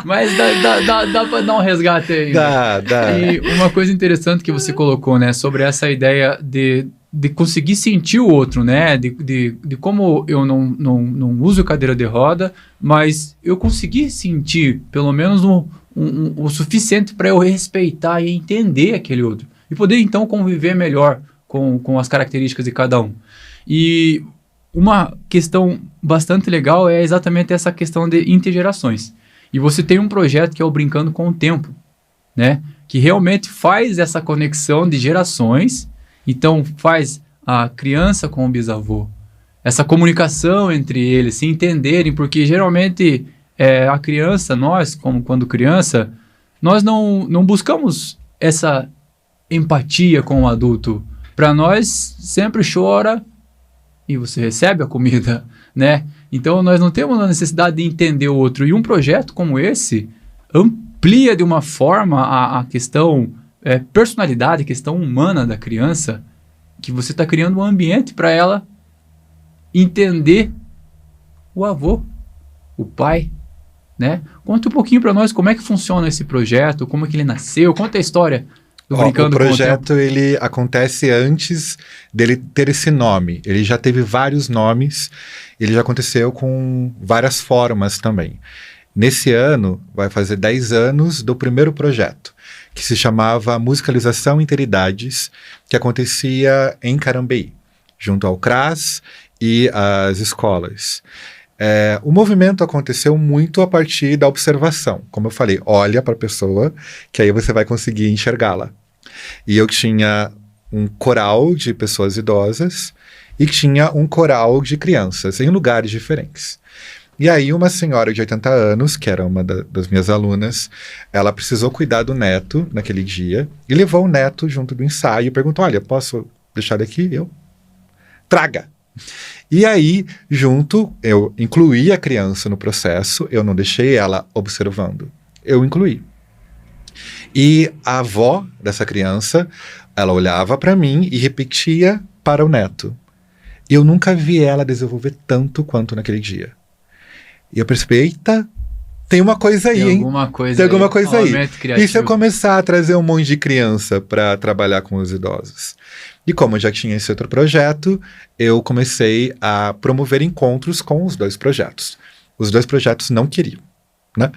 Mas dá pra dar um resgate aí. Dá. E uma coisa interessante que você colocou, né? Sobre essa ideia de conseguir sentir o outro, né? De como eu não uso cadeira de roda, mas eu consegui sentir pelo menos o suficiente para eu respeitar e entender aquele outro. E poder, então, conviver melhor com as características de cada um. E uma questão bastante legal é exatamente essa questão de intergerações. E você tem um projeto que é o Brincando com o Tempo, né? Que realmente faz essa conexão de gerações. Então, faz a criança com o bisavô. Essa comunicação entre eles, se entenderem, porque geralmente a criança, nós, como quando criança, nós não buscamos essa empatia com o adulto. Para nós, sempre chora e você recebe a comida, né? Então, nós não temos a necessidade de entender o outro. E um projeto como esse amplia de uma forma a questão personalidade, a questão humana da criança, que você está criando um ambiente para ela entender o avô, o pai, né? Conta um pouquinho para nós como é que funciona esse projeto, como é que ele nasceu, conta a história do Brincando com o Tempo. O projeto, ele acontece antes dele ter esse nome. Ele já teve vários nomes, ele já aconteceu com várias formas também. Nesse ano, vai fazer 10 anos do primeiro projeto, que se chamava Musicalização Interidades, que acontecia em Carambeí, junto ao CRAS e às escolas. O movimento aconteceu muito a partir da observação. Como eu falei, olha para a pessoa, que aí você vai conseguir enxergá-la. E eu tinha um coral de pessoas idosas e tinha um coral de crianças, em lugares diferentes. E aí uma senhora de 80 anos, que era uma das minhas alunas, ela precisou cuidar do neto naquele dia e levou o neto junto do ensaio e perguntou, olha, posso deixar daqui? Eu? Traga! E aí, junto, eu incluí a criança no processo, eu não deixei ela observando, eu incluí. E a avó dessa criança, ela olhava para mim e repetia para o neto. Eu nunca vi ela desenvolver tanto quanto naquele dia. E eu percebi, eita, tem uma coisa aí, hein? Tem alguma coisa aí. E se eu começar a trazer um monte de criança para trabalhar com os idosos? E como eu já tinha esse outro projeto, eu comecei a promover encontros com os dois projetos. Os dois projetos não queriam, né?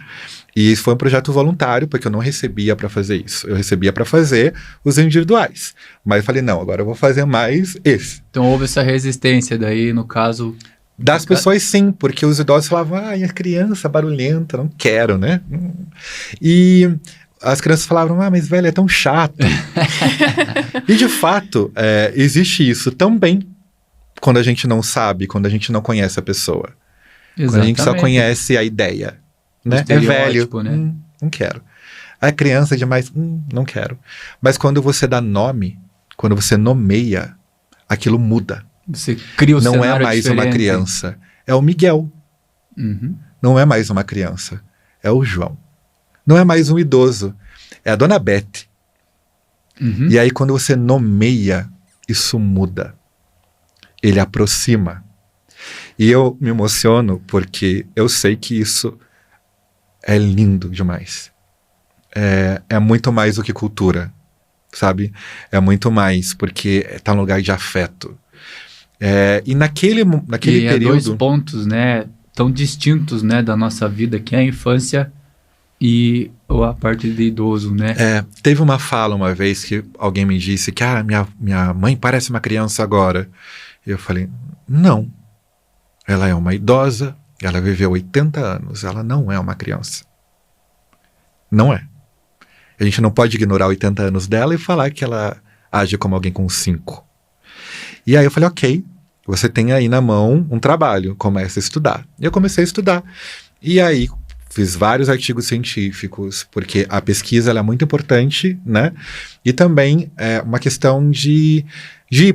E isso foi um projeto voluntário, porque eu não recebia para fazer isso. Eu recebia para fazer os individuais. Mas eu falei, não, agora eu vou fazer mais esse. Então houve essa resistência daí, no caso... Das pessoas, sim, porque os idosos falavam, a criança barulhenta, não quero, né? E as crianças falavam, mas velho, é tão chato. E de fato, existe isso também quando a gente não sabe, quando a gente não conhece a pessoa. Exatamente. Quando a gente só conhece a ideia, né? É velho, né? Não quero. A criança é demais, não quero. Mas quando você dá nome, quando você nomeia, aquilo muda. Você cria o cenário Não é mais diferente. Uma criança, é o Miguel. Uhum. Não é mais uma criança, é o João. Não é mais um idoso, é a Dona Beth. Uhum. E aí quando você nomeia, isso muda. Ele aproxima. E eu me emociono porque eu sei que isso é lindo demais. É muito mais do que cultura, sabe? É muito mais porque está num lugar de afeto. E naquele período... dois pontos, né, tão distintos, né, da nossa vida, que é a infância e a parte de idoso, né? Teve uma fala uma vez que alguém me disse que minha mãe parece uma criança agora. E eu falei, não. Ela é uma idosa, ela viveu 80 anos, ela não é uma criança. Não é. A gente não pode ignorar 80 anos dela e falar que ela age como alguém com 5. E aí eu falei, ok, você tem aí na mão um trabalho, comece a estudar. E eu comecei a estudar. E aí fiz vários artigos científicos, porque a pesquisa ela é muito importante, né? E também é uma questão de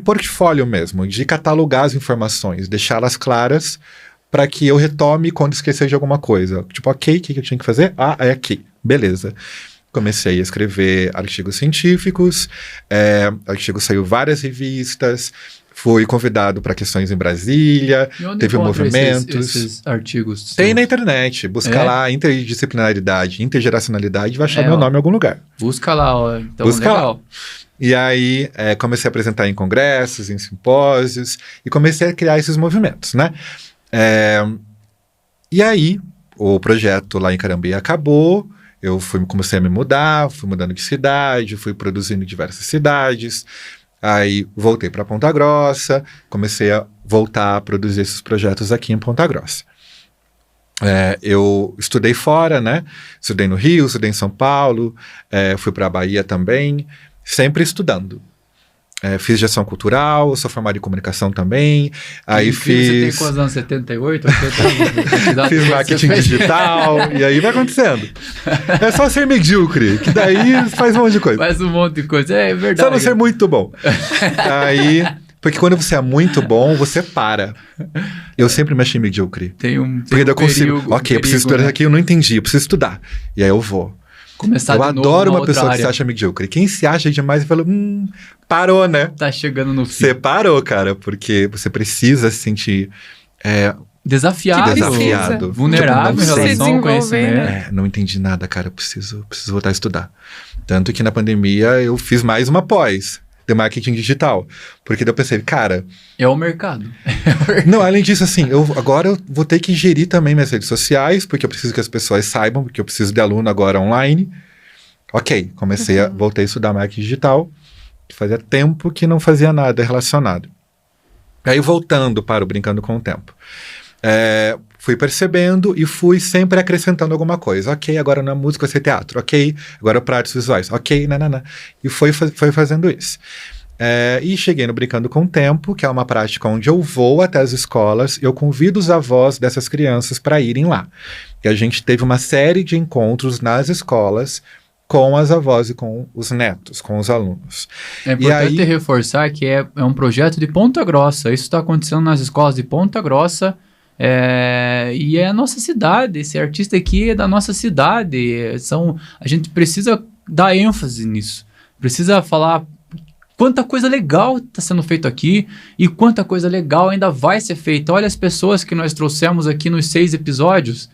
portfólio mesmo, de catalogar as informações, deixá-las claras para que eu retome quando esquecer de alguma coisa. Tipo, ok, o que eu tinha que fazer? É aqui, beleza. Comecei a escrever artigos científicos, artigo saiu várias revistas, Fui convidado para questões em Brasília, E onde teve encontra movimentos. esses artigos? Tem seus? na internet, busca É? lá interdisciplinaridade, intergeracionalidade, vai achar É, meu ó. nome em algum lugar. Busca lá, ó. Então, Busca lá. legal. E aí, comecei a apresentar em congressos, em simpósios, e comecei a criar esses movimentos, né? E aí, o projeto lá em Carambeí acabou, comecei a me mudar, fui mudando de cidade, fui produzindo em diversas cidades, aí voltei para Ponta Grossa, comecei a voltar a produzir esses projetos aqui em Ponta Grossa. Eu estudei fora, né? Estudei no Rio, estudei em São Paulo, fui para a Bahia também, sempre estudando. Fiz gestão cultural, sou formado em comunicação também. Aí Você tem fiz. quantos anos? 78? 80 anos? Fiz marketing digital, e aí vai acontecendo. É só ser medíocre, que daí faz um monte de coisa. Faz um monte de coisa. É verdade. Só não ser muito bom. Aí, porque quando você é muito bom, você para. Eu sempre me achei medíocre. Tem Porque daí eu consigo. Ok, eu preciso estudar isso aqui, eu não entendi, eu preciso estudar. E aí eu vou. Começar Eu de novo adoro numa uma pessoa outra que se área. acha medíocre. Quem se acha demais e fala, parou, né? Tá chegando no fim. Você parou, cara, porque você precisa se sentir Desafiado. Que desafiado. Vulnerável Tipo, em não sei. relação ao desenvolver, conhecimento. Não entendi nada, cara, eu preciso voltar a estudar. Tanto que na pandemia eu fiz mais uma pós de marketing digital, porque daí eu pensei, cara, É o mercado. não, além disso, assim, agora eu vou ter que gerir também minhas redes sociais, porque eu preciso que as pessoas saibam, porque eu preciso de aluno agora online. Ok, voltei a estudar marketing digital, que fazia tempo que não fazia nada relacionado. Aí voltando para o Brincando com o Tempo. Fui percebendo e fui sempre acrescentando alguma coisa. Ok, agora na música vai ser teatro. Ok, agora para artes visuais. Ok, nanana. E foi fazendo isso. E cheguei no Brincando com o Tempo, que é uma prática onde eu vou até as escolas, eu convido os avós dessas crianças para irem lá. E a gente teve uma série de encontros nas escolas com as avós e com os netos, com os alunos. É importante reforçar que é um projeto de Ponta Grossa. Isso está acontecendo nas escolas de Ponta Grossa. E é a nossa cidade. Esse artista aqui é da nossa cidade. A gente precisa dar ênfase nisso. Precisa falar quanta coisa legal está sendo feito aqui e quanta coisa legal ainda vai ser feita. Olha as pessoas que nós trouxemos aqui nos 6 episódios.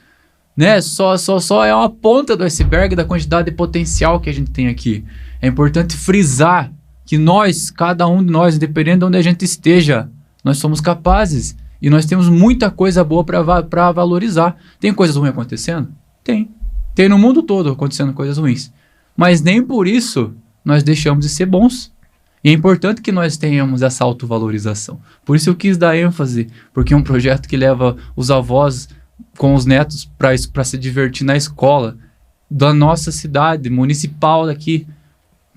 Né? Só é uma ponta do iceberg da quantidade de potencial que a gente tem aqui. É importante frisar que nós, cada um de nós, independente de onde a gente esteja, nós somos capazes e nós temos muita coisa boa para valorizar. Tem coisas ruins acontecendo? Tem. Tem no mundo todo acontecendo coisas ruins. Mas nem por isso nós deixamos de ser bons. E é importante que nós tenhamos essa autovalorização. Por isso eu quis dar ênfase, porque é um projeto que leva os avós com os netos para se divertir na escola da nossa cidade municipal daqui.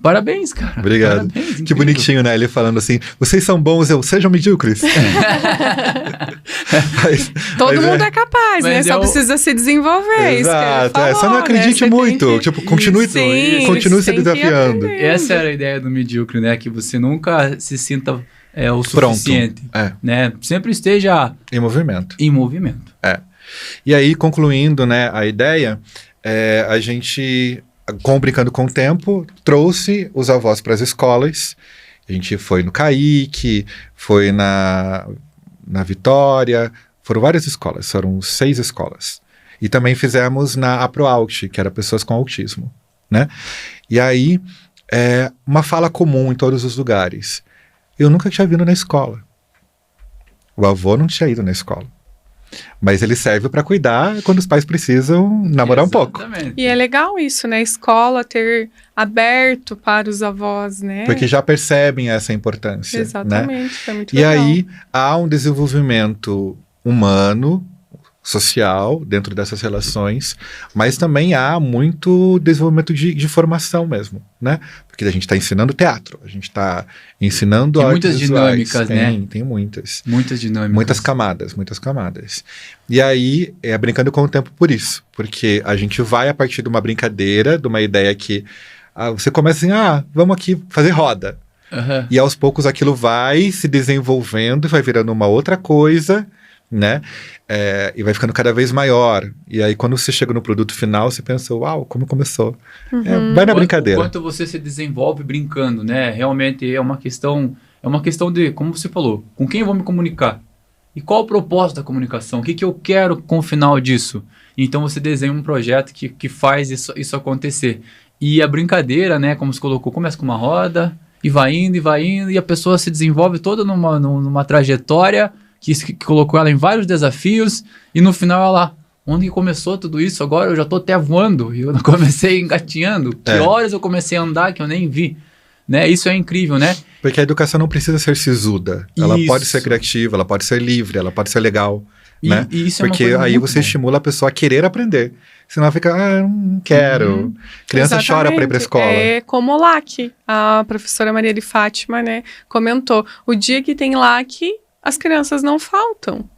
Parabéns, cara. Obrigado. Parabéns, Que incrível. bonitinho, né? Ele falando assim, vocês são bons, sejam medíocres. Todo mundo é capaz, né? mas Só precisa se desenvolver. Exato, isso que ele só falou, não acredite né? Você muito. tem que- Tipo, continue se tem que desafiando. aprender. Essa era a ideia do medíocre, né? Que você nunca se sinta o Pronto. suficiente. É, Né? Sempre esteja em movimento. em movimento. E aí, concluindo, né, a ideia, a gente, com o Brincando com o Tempo, trouxe os avós para as escolas. A gente foi no CAIC, foi na Vitória, foram várias escolas, foram 6 escolas. E também fizemos na AproAut, que era pessoas com autismo, né? E aí, uma fala comum em todos os lugares. Eu nunca tinha vindo na escola. O avô não tinha ido na escola. Mas ele serve para cuidar quando os pais precisam namorar um pouco. Exatamente. E é legal isso, né? A escola ter aberto para os avós, né? Porque já percebem essa importância, né? Exatamente, foi muito E legal. aí há um desenvolvimento humano, social, dentro dessas relações, mas também há muito desenvolvimento de formação mesmo, né? Porque a gente está ensinando teatro, a gente está ensinando Tem artes muitas visuais. dinâmicas, né? Tem muitas. Muitas dinâmicas. Muitas camadas. E aí, brincando com o tempo por isso. Porque a gente vai a partir de uma brincadeira, de uma ideia que você começa assim, vamos aqui fazer roda. Aham. E aos poucos aquilo vai se desenvolvendo e vai virando uma outra coisa, né? E vai ficando cada vez maior. E aí, quando você chega no produto final, você pensa, uau, como começou? Vai na brincadeira. Quanto você se desenvolve brincando, né? Realmente é uma questão É uma questão de, como você falou, com quem eu vou me comunicar? E qual o propósito da comunicação? O que eu quero com o final disso? Então você desenha um projeto que faz isso acontecer. E a brincadeira, né, como você colocou, começa com uma roda e vai indo, e a pessoa se desenvolve toda numa trajetória que colocou ela em vários desafios, e no final ela, onde começou tudo isso? Agora eu já estou até voando, e eu comecei engatinhando. Que horas eu comecei a andar que eu nem vi? Né? Isso é incrível, né? Porque a educação não precisa ser sisuda. Ela pode ser criativa, ela pode ser livre, ela pode ser legal. Né? E isso porque é uma coisa aí você estimula a pessoa a querer aprender. Senão ela fica, não quero. Criança chora para ir para a escola. É como o LAC. A professora Maria de Fátima, né, comentou. O dia que tem LAC, as crianças não faltam.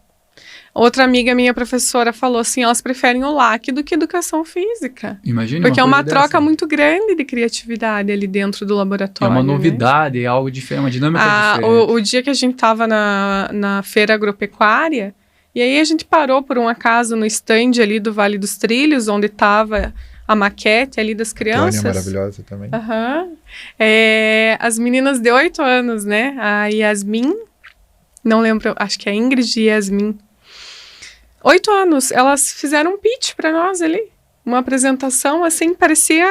Outra amiga minha, professora, falou assim, elas preferem o LAC do que educação física. Imagina. Porque é uma troca muito grande de criatividade ali dentro do laboratório. É uma novidade, né? É algo diferente, uma dinâmica diferente. O dia que a gente estava na feira agropecuária, e aí a gente parou por um acaso no stand ali do Vale dos Trilhos, onde estava a maquete ali das crianças. Tônia maravilhosa também. As meninas de 8 anos, né? A Yasmin, não lembro, acho que é Ingrid e Yasmin. 8 anos, elas fizeram um pitch para nós ali. Uma apresentação, assim, parecia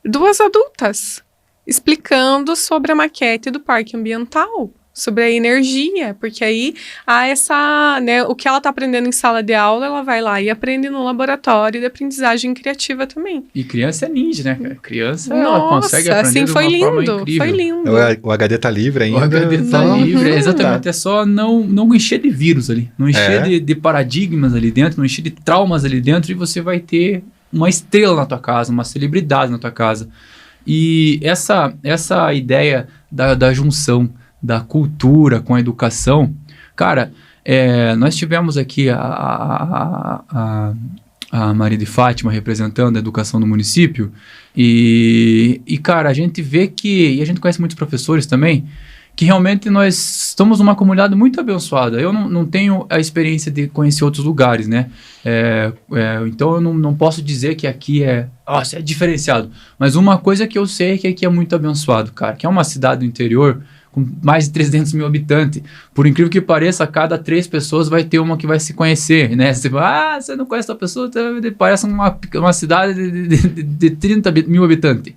2 adultas explicando sobre a maquete do parque ambiental, sobre a energia, porque aí há essa, né, o que ela está aprendendo em sala de aula, ela vai lá e aprende no laboratório de aprendizagem criativa também. E criança é ninja, né, cara? Criança, nossa, ela consegue aprender assim, de uma forma incrível. Foi lindo. O HD tá livre ainda. O HD tá livre, exatamente. É só não encher de vírus ali, não encher de paradigmas ali dentro, não encher de traumas ali dentro, e você vai ter uma estrela na tua casa, uma celebridade na tua casa. E essa ideia da junção da cultura com a educação, cara, nós tivemos aqui a Maria de Fátima representando a educação do município, e cara, a gente vê que, e a gente conhece muitos professores também, que realmente nós estamos numa comunidade muito abençoada. Eu não tenho a experiência de conhecer outros lugares, né? Então eu não posso dizer que aqui é diferenciado, mas uma coisa que eu sei é que aqui é muito abençoado, cara, que é uma cidade do interior com mais de 300 mil habitantes. Por incrível que pareça, a cada 3 pessoas vai ter uma que vai se conhecer, né? Você fala, você não conhece a pessoa, parece uma cidade de 30 mil habitantes.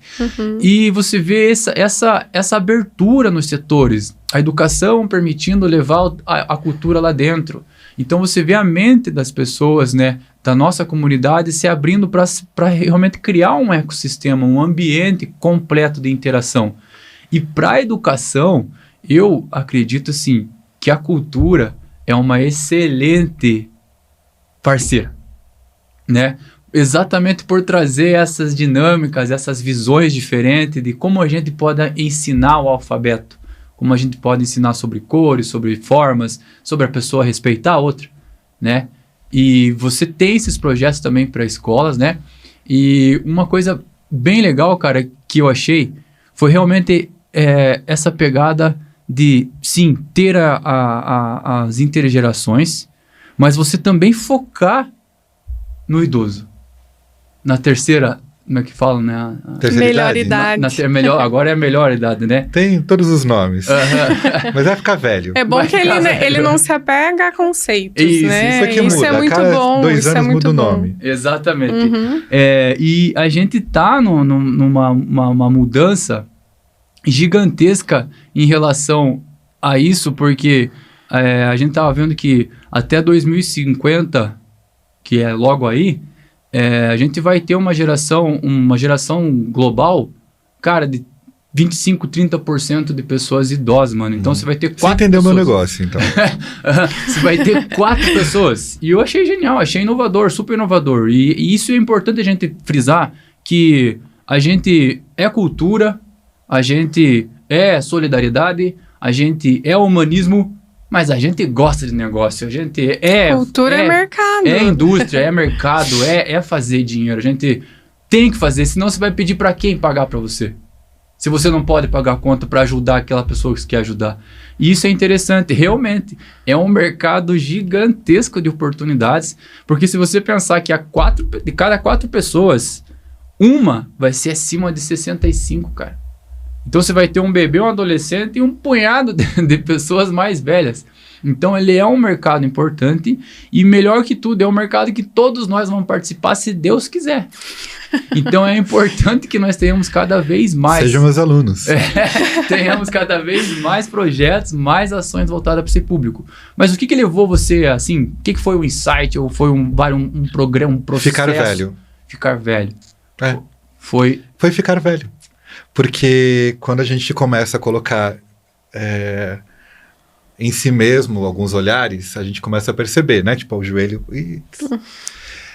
E você vê essa abertura nos setores, a educação permitindo levar a cultura lá dentro. Então você vê a mente das pessoas, né, da nossa comunidade se abrindo para realmente criar um ecossistema, um ambiente completo de interação. E para a educação, eu acredito assim, que a cultura é uma excelente parceira, né? Exatamente por trazer essas dinâmicas, essas visões diferentes de como a gente pode ensinar o alfabeto, como a gente pode ensinar sobre cores, sobre formas, sobre a pessoa respeitar a outra, né? E você tem esses projetos também para escolas, né? E uma coisa bem legal, cara, que eu achei, foi realmente essa pegada de, sim, ter as intergerações, mas você também focar no idoso. Na terceira, como é que fala, né? Melhor idade. Agora é a melhor idade, né? Tem todos os nomes. Mas vai ficar velho. É bom que ele não se apega a conceitos, né? Isso é muito bom. 2 anos muda o nome. Exatamente. E a gente tá numa mudança gigantesca em relação a isso, porque a gente estava vendo que até 2050, que é logo aí, a gente vai ter uma geração global, cara, de 25, 30% de pessoas idosas, mano. Então você vai ter 4 Você entendeu pessoas. Meu negócio, então. Você vai ter 4 pessoas. E eu achei genial, achei inovador, super inovador. E isso é importante a gente frisar, que a gente é cultura, a gente é solidariedade, a gente é humanismo, mas a gente gosta de negócio, a gente cultura é mercado. É indústria, é mercado, é fazer dinheiro. A gente tem que fazer, senão você vai pedir para quem pagar para você? Se você não pode pagar a conta para ajudar aquela pessoa que você quer ajudar. E isso é interessante, realmente. É um mercado gigantesco de oportunidades, porque se você pensar que de cada 4 pessoas, uma vai ser acima de 65, cara. Então você vai ter um bebê, um adolescente e um punhado de pessoas mais velhas. Então ele é um mercado importante e melhor que tudo, é um mercado que todos nós vamos participar se Deus quiser. Então é importante que nós tenhamos cada vez mais... Sejam meus alunos. Tenhamos cada vez mais projetos, mais ações voltadas para esse público. Mas o que levou você, assim, o que foi o insight ou foi um programa, um processo? Ficar velho. Ficar velho. É. Foi ficar velho. Porque quando a gente começa a colocar em si mesmo alguns olhares, a gente começa a perceber, né? Tipo, o joelho...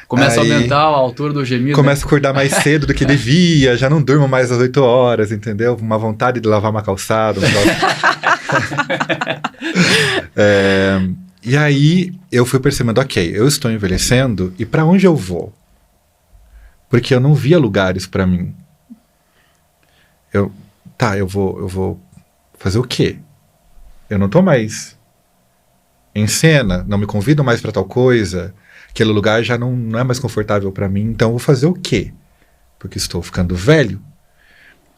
Começa a aumentar a altura do gemido. Começa a acordar mais cedo do que devia, já não durmo mais às 8 horas, entendeu? Uma vontade de lavar uma calçada. E aí eu fui percebendo, ok, eu estou envelhecendo e para onde eu vou? Porque eu não via lugares para mim. Eu vou fazer o quê? Eu não tô mais em cena, não me convidam mais para tal coisa, aquele lugar já não é mais confortável para mim, então eu vou fazer o quê? Porque estou ficando velho.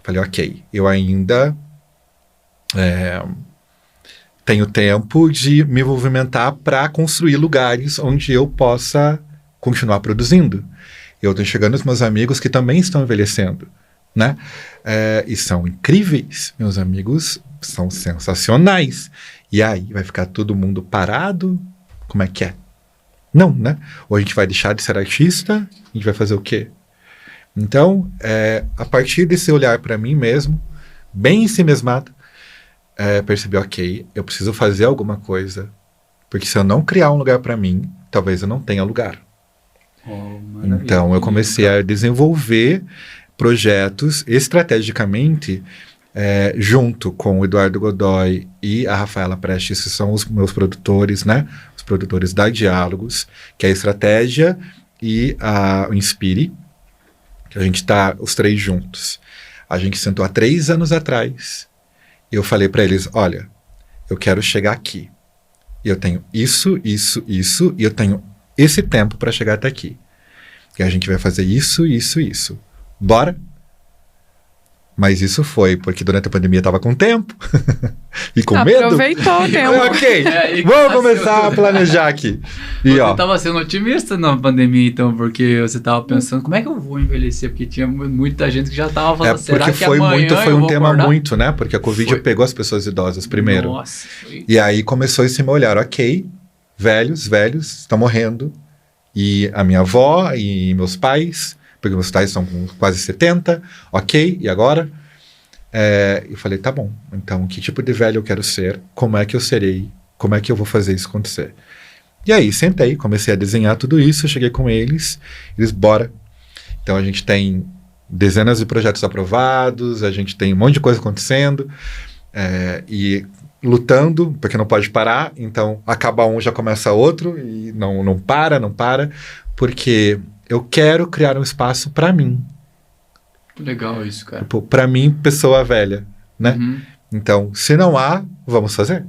Falei, ok, eu ainda tenho tempo de me movimentar para construir lugares onde eu possa continuar produzindo. Eu estou enxergando os meus amigos que também estão envelhecendo, né? E são incríveis, meus amigos são sensacionais. E aí, vai ficar todo mundo parado? Como é que é? Não, né? Ou a gente vai deixar de ser artista, a gente vai fazer o quê? Então, a partir desse olhar para mim mesmo, bem ensimesmado, percebi, ok, eu preciso fazer alguma coisa, porque se eu não criar um lugar para mim, talvez eu não tenha lugar. Então, eu comecei a desenvolver projetos estrategicamente junto com o Eduardo Godoy e a Rafaela Prestes, que são os meus produtores, né? Os produtores da Diálogos, que é a Estratégia e o Inspire, que a gente está os três juntos. A gente sentou há 3 anos atrás e eu falei para eles, olha, eu quero chegar aqui. E eu tenho isso, e eu tenho esse tempo para chegar até aqui. E a gente vai fazer isso. Bora? Mas isso foi porque durante a pandemia estava com tempo e com medo. Aproveitou o tempo. Ok, vamos começar a planejar aqui. Você estava sendo otimista na pandemia, então, porque você estava pensando, como é que eu vou envelhecer? Porque tinha muita gente que já estava falando, será que amanhã foi um tema acordar? muito, né? Porque a Covid pegou as pessoas idosas primeiro. Nossa. E aí começou esse meu olhar, ok, velhos estão morrendo. E a minha avó e meus pais... porque meus pais estão com quase 70, ok, e agora? Eu falei, tá bom, então que tipo de velho eu quero ser, como é que eu serei, como é que eu vou fazer isso acontecer? E aí, sentei, comecei a desenhar tudo isso, cheguei com eles, bora. Então a gente tem dezenas de projetos aprovados, a gente tem um monte de coisa acontecendo, e lutando, porque não pode parar, então acaba um, já começa outro, e não para, porque... eu quero criar um espaço para mim. Legal isso, cara. Para mim, pessoa velha, né? Uhum. Então, se não há, vamos fazer.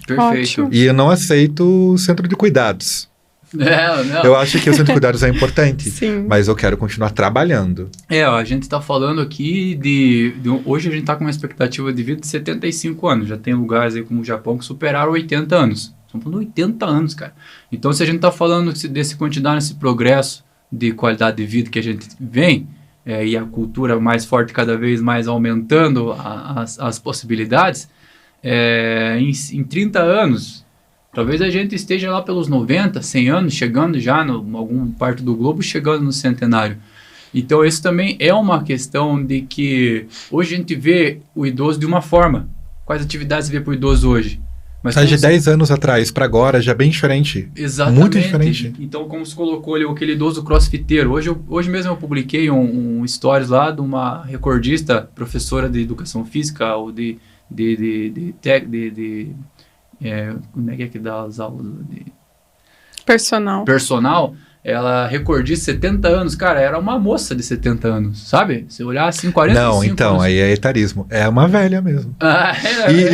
Perfeito. Ótimo. E eu não aceito o centro de cuidados. Não. Eu acho que o centro de cuidados é importante, Sim. mas eu quero continuar trabalhando. A gente está falando aqui hoje a gente está com uma expectativa de vida de 75 anos. Já tem lugares aí como o Japão que superaram 80 anos. Estamos falando de 80 anos, cara. Então, se a gente está falando desse continuar nesse progresso de qualidade de vida que a gente vem, e a cultura mais forte cada vez mais aumentando as possibilidades, em 30 anos, talvez a gente esteja lá pelos 90, 100 anos, chegando já em alguma parte do globo, chegando no centenário. Então, isso também é uma questão de que hoje a gente vê o idoso de uma forma. Quais atividades você vê para o idoso hoje? Mas de 10 anos atrás para agora já é bem diferente. Exatamente. Muito diferente. Então, como se colocou ali aquele idoso crossfiteiro. Hoje mesmo eu publiquei um stories lá de uma recordista, professora de educação física, ou como é que dá as aulas? Personal. Ela recordista 70 anos, cara, era uma moça de 70 anos, sabe? Se olhar assim, 45 Não, então, anos. aí é etarismo. É uma velha mesmo.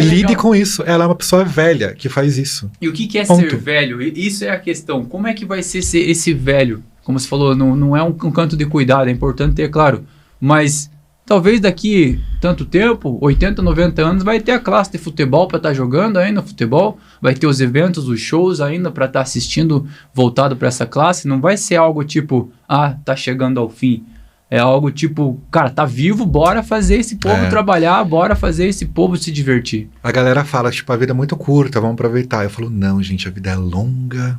Lide com isso. Ela é uma pessoa velha que faz isso. E o que é Ponto. ser velho? Isso é a questão. Como é que vai ser esse velho? Como você falou, não é um canto de cuidado, é importante ter, claro. Mas talvez daqui tanto tempo, 80, 90 anos, vai ter a classe de futebol para estar jogando ainda futebol, vai ter os eventos, os shows ainda para estar assistindo voltado para essa classe. Não vai ser algo tipo, tá chegando ao fim. É algo tipo, cara, tá vivo, bora fazer esse povo trabalhar, bora fazer esse povo se divertir. A galera fala, tipo, a vida é muito curta, vamos aproveitar. Eu falo, não, gente, a vida é longa.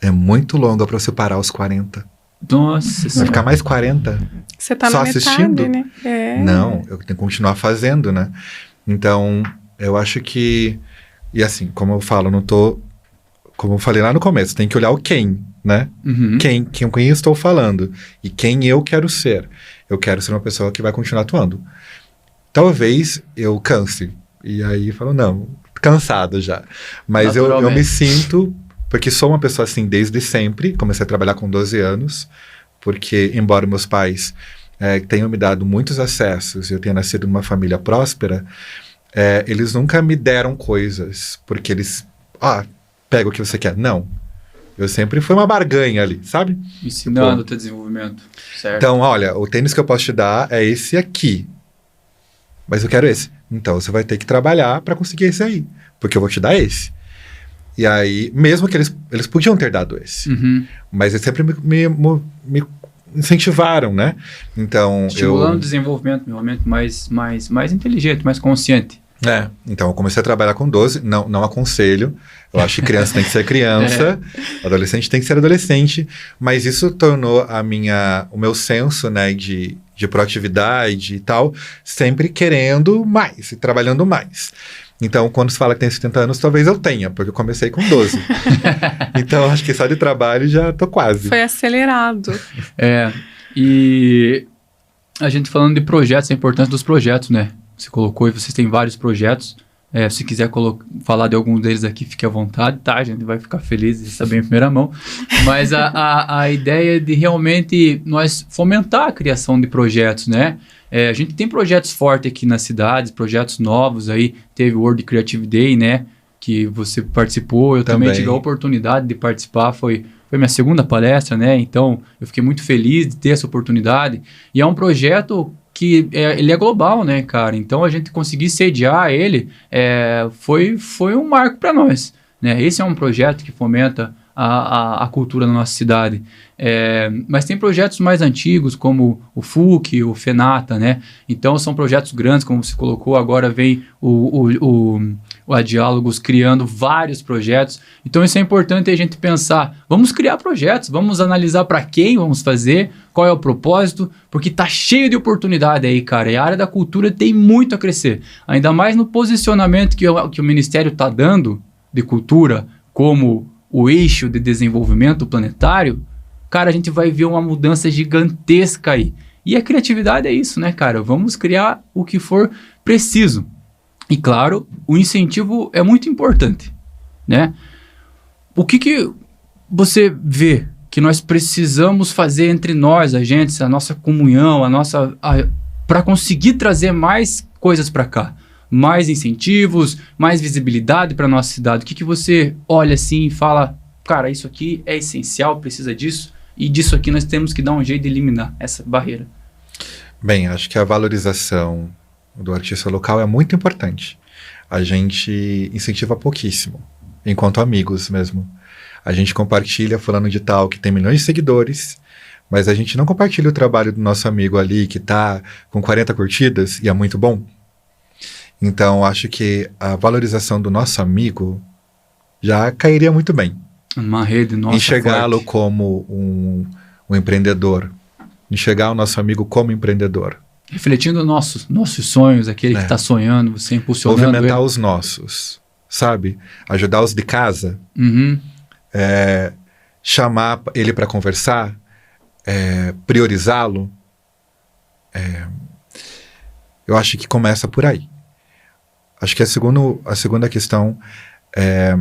É muito longa pra você parar aos 40. Nossa. Vai ficar mais 40 Você tá só na metade, assistindo? né? Não, eu tenho que continuar fazendo, né? Então, eu acho que... E assim, como eu falo, não tô... Como eu falei lá no começo, tem que olhar o quem, né? Uhum. Quem eu estou falando e quem eu quero ser. Eu quero ser uma pessoa que vai continuar atuando. Talvez eu canse. E aí eu falo, não, cansado já. Mas eu me sinto, porque sou uma pessoa assim desde sempre. Comecei a trabalhar com 12 anos, porque embora meus pais tenham me dado muitos acessos, eu tenha nascido numa família próspera, eles nunca me deram coisas, porque eles... pega o que você quer. Não. Eu sempre fui uma barganha ali, sabe? Ensinando o teu desenvolvimento. Certo. Então, olha, o tênis que eu posso te dar é esse aqui. Mas eu quero esse. Então, você vai ter que trabalhar para conseguir esse aí. Porque eu vou te dar esse. E aí, mesmo que eles podiam ter dado esse. Uhum. Mas eles sempre me incentivaram, né? Então, estimulando o desenvolvimento, realmente mais inteligente, mais consciente. Então eu comecei a trabalhar com 12, não aconselho, eu acho que criança tem que ser criança, adolescente tem que ser adolescente, mas isso tornou o meu senso, né, de proatividade e tal, sempre querendo mais e trabalhando mais. Então, quando se fala que tem 70 anos, talvez eu tenha, porque eu comecei com 12. Então, acho que só de trabalho já tô quase. Foi acelerado. E a gente falando de projetos, a importância dos projetos, né? Você colocou e vocês têm vários projetos. Se quiser falar de algum deles aqui, fique à vontade, tá? A gente vai ficar feliz de saber em primeira mão. Mas a ideia é de realmente nós fomentar a criação de projetos, né? A gente tem projetos fortes aqui nas cidades, projetos novos aí. Teve o World Creative Day, né? Que você participou. Eu também tive a oportunidade de participar. Foi minha segunda palestra, né? Então, eu fiquei muito feliz de ter essa oportunidade. E é um projeto que ele é global, né, cara? Então, a gente conseguir sediar ele foi um marco para nós, né? Esse é um projeto que fomenta a cultura na nossa cidade. Mas tem projetos mais antigos, como o FUC, o FENATA, né? Então, são projetos grandes, como você colocou. Agora vem o Diálogos criando vários projetos. Então, isso é importante a gente pensar. Vamos criar projetos, vamos analisar para quem vamos fazer, qual é o propósito, porque tá cheio de oportunidade aí, cara. E a área da cultura tem muito a crescer. Ainda mais no posicionamento que o Ministério está dando de cultura como o eixo de desenvolvimento planetário. Cara, a gente vai ver uma mudança gigantesca aí. E a criatividade é isso, né, cara? Vamos criar o que for preciso. E, claro, o incentivo é muito importante, né? O que você vê que nós precisamos fazer entre nós, agentes, a nossa comunhão, para conseguir trazer mais coisas para cá? Mais incentivos, mais visibilidade para a nossa cidade. O que você olha assim e fala, cara, isso aqui é essencial, precisa disso, e disso aqui nós temos que dar um jeito de eliminar essa barreira? Bem, acho que a valorização do artista local é muito importante. A gente incentiva pouquíssimo, enquanto amigos mesmo. A gente compartilha fulano de tal que tem milhões de seguidores, mas a gente não compartilha o trabalho do nosso amigo ali que tá com 40 curtidas e é muito bom. Então, acho que a valorização do nosso amigo já cairia muito bem. Uma rede nossa enxergá-lo forte como um empreendedor. Enxergar o nosso amigo como empreendedor. Refletindo nossos sonhos, aquele que está sonhando, você impulsionando movimentar ele. os nossos, sabe? Ajudar os de casa. Uhum. Chamar ele para conversar. Priorizá-lo. Eu acho que começa por aí. Acho que a segunda questão é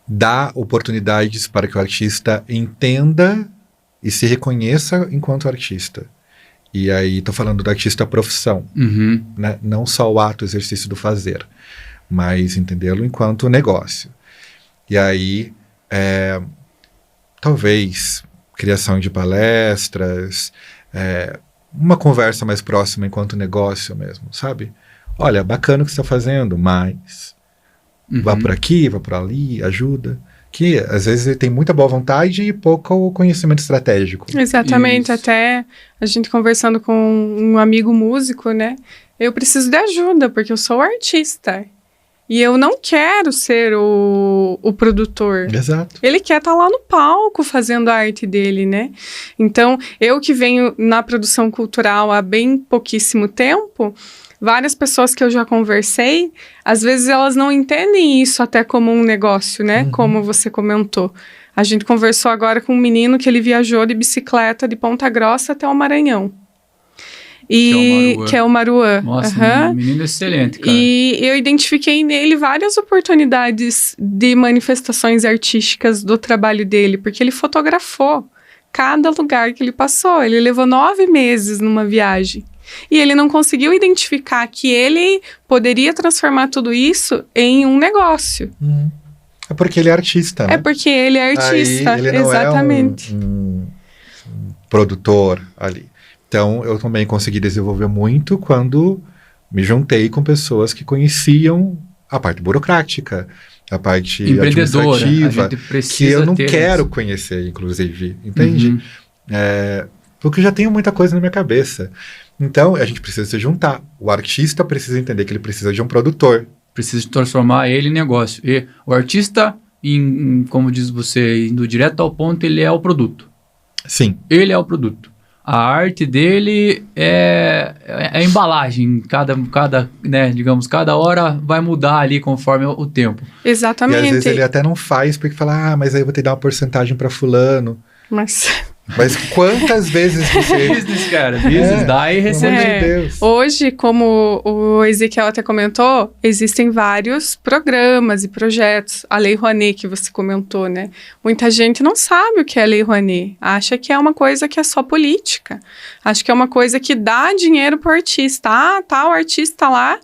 dar oportunidades para que o artista entenda e se reconheça enquanto artista. E aí estou falando do artista profissão, né? Não só o ato, o exercício do fazer, mas entendê-lo enquanto negócio. E aí, talvez, criação de palestras, uma conversa mais próxima enquanto negócio mesmo, sabe? Olha, bacana o que você está fazendo, mas vá por aqui, vá por ali, ajuda. Que às vezes ele tem muita boa vontade e pouco conhecimento estratégico. Exatamente, Isso. até a gente conversando com um amigo músico, né? Eu preciso de ajuda, porque eu sou artista. E eu não quero ser o produtor. Exato. Ele quer estar lá no palco fazendo a arte dele, né? Então, eu que venho na produção cultural há bem pouquíssimo tempo, várias pessoas que eu já conversei, às vezes elas não entendem isso até como um negócio, né? Como você comentou. A gente conversou agora com um menino que ele viajou de bicicleta de Ponta Grossa até o Maranhão. Que é o Maruã. Nossa, um menino excelente, cara. E eu identifiquei nele várias oportunidades de manifestações artísticas do trabalho dele, porque ele fotografou cada lugar que ele passou. Ele levou 9 meses numa viagem. E ele não conseguiu identificar que ele poderia transformar tudo isso em um negócio. É porque ele é artista, né? É porque ele é artista, aí ele não exatamente. É um produtor ali. Então, eu também consegui desenvolver muito quando me juntei com pessoas que conheciam a parte burocrática, a parte empreendedora, administrativa, a gente precisa que eu não ter quero isso. conhecer, inclusive, entende? Porque eu já tenho muita coisa na minha cabeça. Então, a gente precisa se juntar. O artista precisa entender que ele precisa de um produtor. Precisa transformar ele em negócio. E o artista, como diz você, indo direto ao ponto, ele é o produto. Sim. Ele é o produto. A arte dele é a embalagem. Né, digamos, cada hora vai mudar ali conforme o tempo. Exatamente. E às vezes ele até não faz porque fala, mas aí eu vou ter que dar uma porcentagem para fulano. Mas quantas vezes você... Business, cara. Business, dá e recebe. Pelo amor de Deus. Hoje, como o Ezequiel até comentou, existem vários programas e projetos. A Lei Rouanet, que você comentou, né? Muita gente não sabe o que é a Lei Rouanet. Acha que é uma coisa que é só política. Acha que é uma coisa que dá dinheiro pro artista. Ah, tá, o artista lá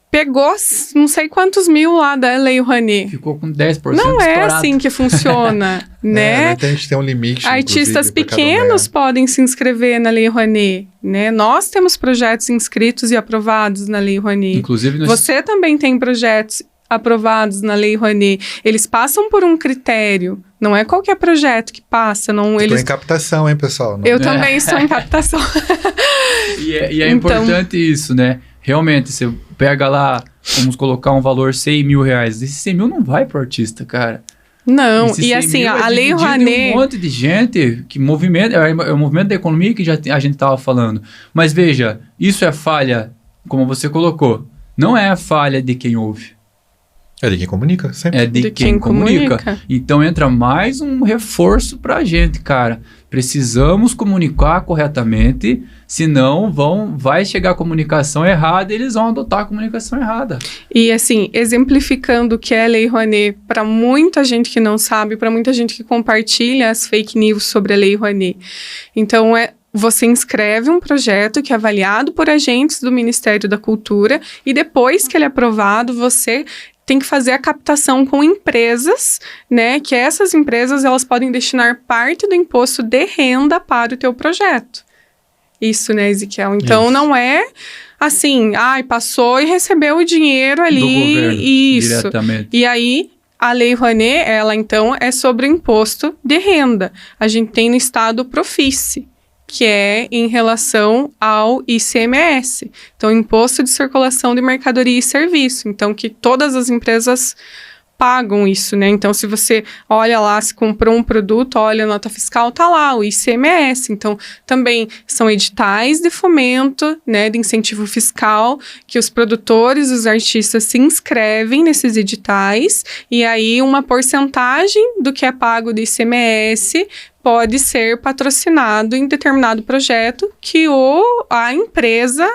pegou não sei quantos mil lá da Lei Rouanet. Ficou com 10% Não é estourado. assim que funciona, né? A gente tem um limite. Artistas pequenos podem se inscrever na Lei Rouanet, né? Nós temos projetos inscritos e aprovados na Lei Rouanet. Inclusive, Você também tem projetos aprovados na Lei Rouanet. Eles passam por um critério. Não é qualquer projeto que passa. Não, Estou em captação, hein, pessoal? Eu também estou em captação. E é importante isso, né? Realmente, você pega lá, vamos colocar um valor 100 mil reais. Esse 100 mil não vai pro artista, cara. Não, e assim, a Lei Rouanet... um monte de gente que movimenta, é o movimento da economia que a gente estava falando. Mas veja, isso é falha, como você colocou, não é a falha de quem ouve. É de quem comunica, sempre. É de quem comunica. Então entra mais um reforço pra gente, cara. Precisamos comunicar corretamente, senão vai chegar a comunicação errada e eles vão adotar a comunicação errada. E assim, exemplificando o que é a Lei Rouanet, para muita gente que não sabe, para muita gente que compartilha as fake news sobre a Lei Rouanet. Então, você inscreve um projeto que é avaliado por agentes do Ministério da Cultura e depois que ele é aprovado, você tem que fazer a captação com empresas, né? Que essas empresas, elas podem destinar parte do imposto de renda para o teu projeto. Isso, né, Ezequiel? Então, não é assim, passou e recebeu o dinheiro ali. Do governo, isso. diretamente. E aí, a Lei Rouanet, ela, então, é sobre o imposto de renda. A gente tem no estado o Profice, que é em relação ao ICMS. Então, Imposto de Circulação de Mercadoria e Serviço. Então, que todas as empresas pagam isso, né? Então, se você olha lá, se comprou um produto, olha a nota fiscal, tá lá, o ICMS. Então, também são editais de fomento, né, de incentivo fiscal, que os produtores, os artistas se inscrevem nesses editais, e aí uma porcentagem do que é pago de ICMS pode ser patrocinado em determinado projeto que a empresa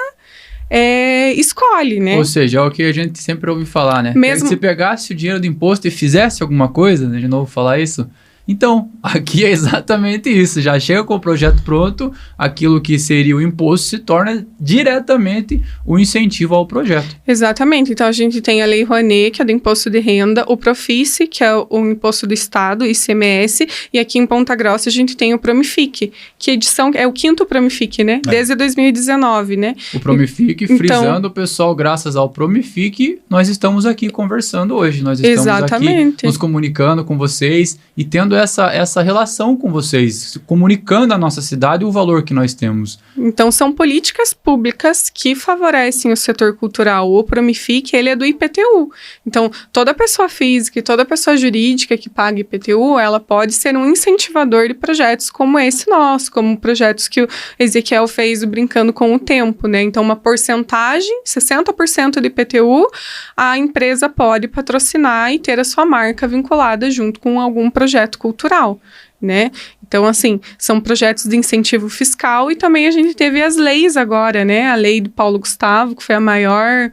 escolhe, né? Ou seja, é o que a gente sempre ouve falar, né? Mesmo... Se pegasse o dinheiro do imposto e fizesse alguma coisa, né, de novo falar isso, Então, aqui é exatamente isso. Já chega com o projeto pronto, aquilo que seria o imposto se torna diretamente o incentivo ao projeto. Exatamente. Então, a gente tem a Lei Rouanet, que é do Imposto de Renda, o Profice, que é o Imposto do Estado, o ICMS, e aqui em Ponta Grossa a gente tem o Promific, que edição é o 5º Promific, né? Desde 2019, né? O Promific, Então, frisando, pessoal, graças ao Promific, nós estamos aqui conversando hoje. Nós estamos exatamente. aqui nos comunicando com vocês e tendo essa relação com vocês, comunicando a nossa cidade e o valor que nós temos. Então, são políticas públicas que favorecem o setor cultural. O Promific, ele é do IPTU. Então, toda pessoa física e toda pessoa jurídica que paga IPTU, ela pode ser um incentivador de projetos como esse nosso, como projetos que o Ezequiel fez Brincando com o Tempo, né? Então, uma porcentagem, 60% do IPTU, a empresa pode patrocinar e ter a sua marca vinculada junto com algum projeto cultural, né? Então, assim, são projetos de incentivo fiscal e também a gente teve as leis agora, né? A lei do Paulo Gustavo, que foi a maior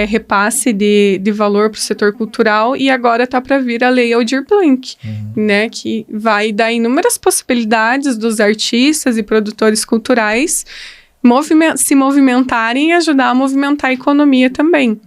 repasse de valor para o setor cultural, e agora está para vir a lei Aldir Blanc, né? Que vai dar inúmeras possibilidades dos artistas e produtores culturais se movimentarem e ajudar a movimentar a economia também.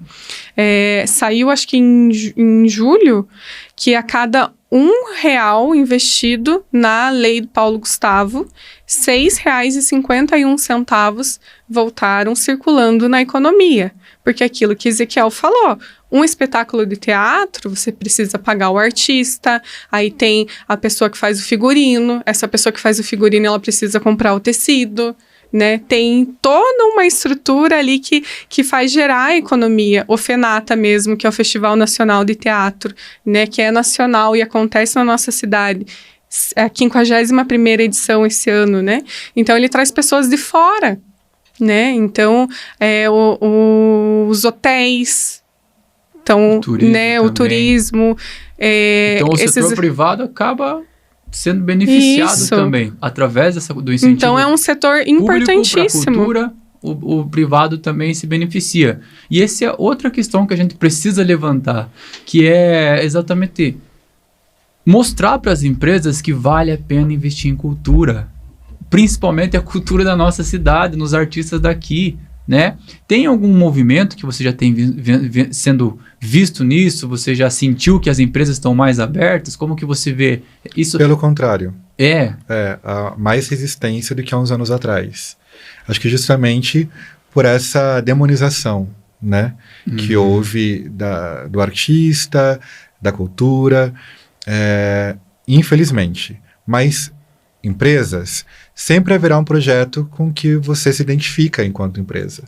Saiu, acho que em julho, que a cada R$1 investido na lei do Paulo Gustavo, R$6,51 voltaram circulando na economia. Porque aquilo que Ezequiel falou, um espetáculo de teatro, você precisa pagar o artista, aí tem a pessoa que faz o figurino, essa pessoa que faz o figurino, ela precisa comprar o tecido, né? Tem toda uma estrutura ali que faz gerar a economia. O FENATA mesmo, que é o Festival Nacional de Teatro, né? Que é nacional e acontece na nossa cidade. É a 51ª edição esse ano, né? Então, ele traz pessoas de fora, né? Então, os hotéis, então, o turismo. Então, o setor privado acaba sendo beneficiado também, através do incentivo. Então, é um setor importantíssimo. Público, pra cultura, o privado também se beneficia. E essa é outra questão que a gente precisa levantar, que é exatamente mostrar para as empresas que vale a pena investir em cultura, principalmente a cultura da nossa cidade, nos artistas daqui, né? Tem algum movimento que você já tem sendo visto nisso? Você já sentiu que as empresas estão mais abertas? Como que você vê isso? Pelo contrário. Há mais resistência do que há uns anos atrás. Acho que justamente por essa demonização, né? Que houve do artista, da cultura, infelizmente. Mas empresas, sempre haverá um projeto com que você se identifica enquanto empresa.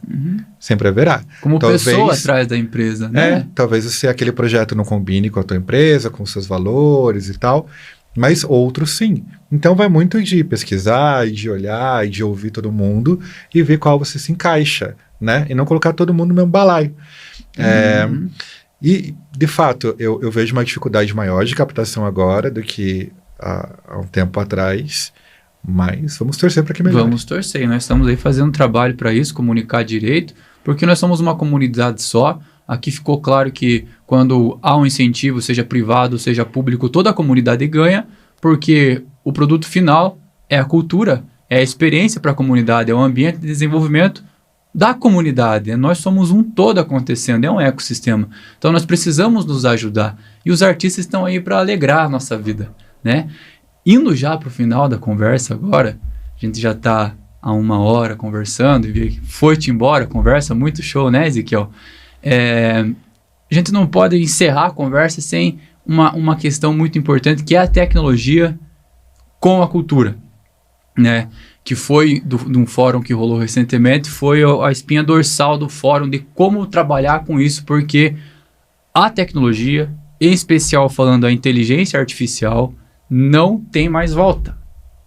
Sempre haverá. Como pessoa atrás da empresa, né? Talvez aquele projeto não combine com a tua empresa, com os seus valores e tal, mas outros sim. Então vai muito de pesquisar, e de olhar, e de ouvir todo mundo e ver qual você se encaixa, né? E não colocar todo mundo no mesmo balaio. E, de fato, eu vejo uma dificuldade maior de captação agora do que há um tempo atrás, mas vamos torcer para que melhore. Vamos torcer, nós estamos aí fazendo um trabalho para isso, comunicar direito, porque nós somos uma comunidade só. Aqui ficou claro que quando há um incentivo, seja privado, seja público, toda a comunidade ganha, porque o produto final é a cultura, é a experiência para a comunidade, é o ambiente de desenvolvimento da comunidade. Nós somos um todo acontecendo, é um ecossistema. Então nós precisamos nos ajudar. E os artistas estão aí para alegrar a nossa vida, né? Indo já para o final da conversa agora, a gente já está há 1 hora conversando e foi-te embora a conversa, muito show, né, Ezequiel? A gente não pode encerrar a conversa sem uma questão muito importante, que é a tecnologia com a cultura, né? Que foi de um fórum que rolou recentemente, foi a espinha dorsal do fórum de como trabalhar com isso, porque a tecnologia, em especial falando a inteligência artificial, não tem mais volta,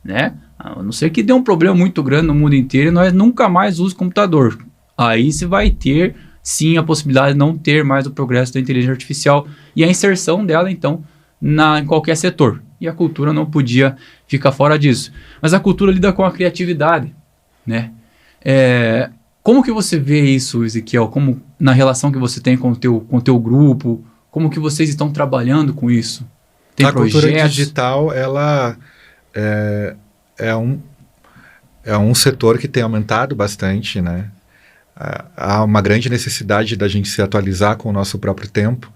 né? A não ser que dê um problema muito grande no mundo inteiro e nós nunca mais usamos computador. Aí você vai ter, sim, a possibilidade de não ter mais o progresso da inteligência artificial e a inserção dela, então, em qualquer setor. E a cultura não podia ficar fora disso. Mas a cultura lida com a criatividade, né? Como que você vê isso, Ezequiel? Como na relação que você tem com o teu grupo? Como que vocês estão trabalhando com isso? Tem a cultura projetos? digital, ela é um setor que tem aumentado bastante, né? Há uma grande necessidade da gente se atualizar com o nosso próprio tempo.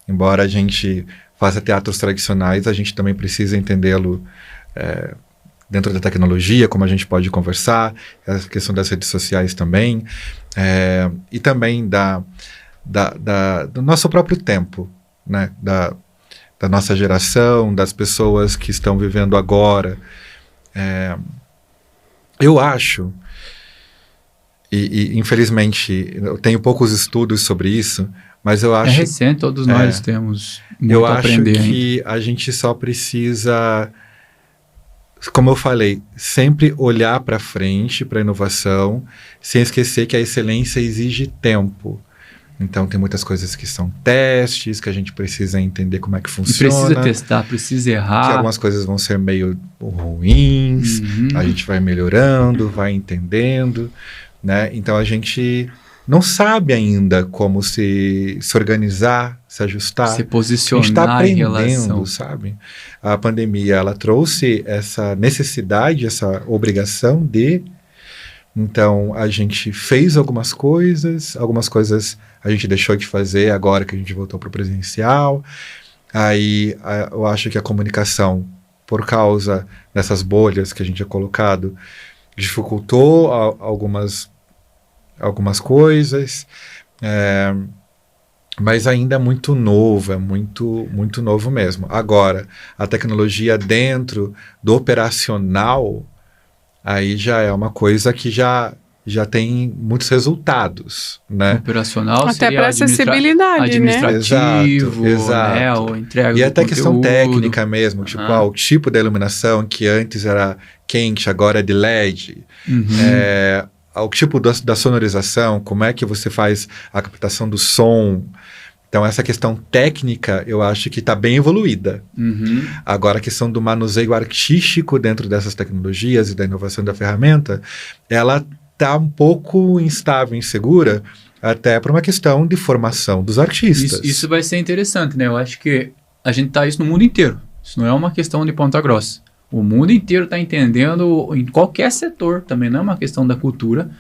Embora a gente faça teatros tradicionais, a gente também precisa entendê-lo dentro da tecnologia, como a gente pode conversar, a questão das redes sociais também, e também do nosso próprio tempo, né? Da nossa geração, das pessoas que estão vivendo agora. Eu acho, e infelizmente eu tenho poucos estudos sobre isso, mas eu acho... É recente, todos nós temos muito a aprender. Eu acho que a gente só precisa, como eu falei, sempre olhar para frente, para a inovação, sem esquecer que a excelência exige tempo. Então, tem muitas coisas que são testes, que a gente precisa entender como é que funciona. E precisa testar, precisa errar. Que algumas coisas vão ser meio ruins, a gente vai melhorando, vai entendendo, né? Então, a gente não sabe ainda como se organizar, se ajustar. Se posicionar a gente está aprendendo, em relação. sabe? A pandemia, ela trouxe essa necessidade, essa obrigação de... Então, a gente fez algumas coisas a gente deixou de fazer agora que a gente voltou para o presencial. Aí, eu acho que a comunicação, por causa dessas bolhas que a gente tinha colocado, dificultou algumas coisas, mas ainda é muito novo, é muito novo mesmo. Agora, a tecnologia dentro do operacional, aí já é uma coisa que já tem muitos resultados, né? Operacional até seria para acessibilidade, administrativo, exato. né? O entrega E do até questão conteúdo. técnica mesmo, tipo, o tipo da iluminação que antes era quente, agora é de LED. O tipo da sonorização, como é que você faz a captação do som. Então, essa questão técnica, eu acho que está bem evoluída. Agora, a questão do manuseio artístico dentro dessas tecnologias e da inovação da ferramenta, ela está um pouco instável, insegura, até por uma questão de formação dos artistas. Isso vai ser interessante, né? Eu acho que a gente tá isso no mundo inteiro. Isso não é uma questão de Ponta Grossa. O mundo inteiro está entendendo, em qualquer setor, também não é uma questão da cultura,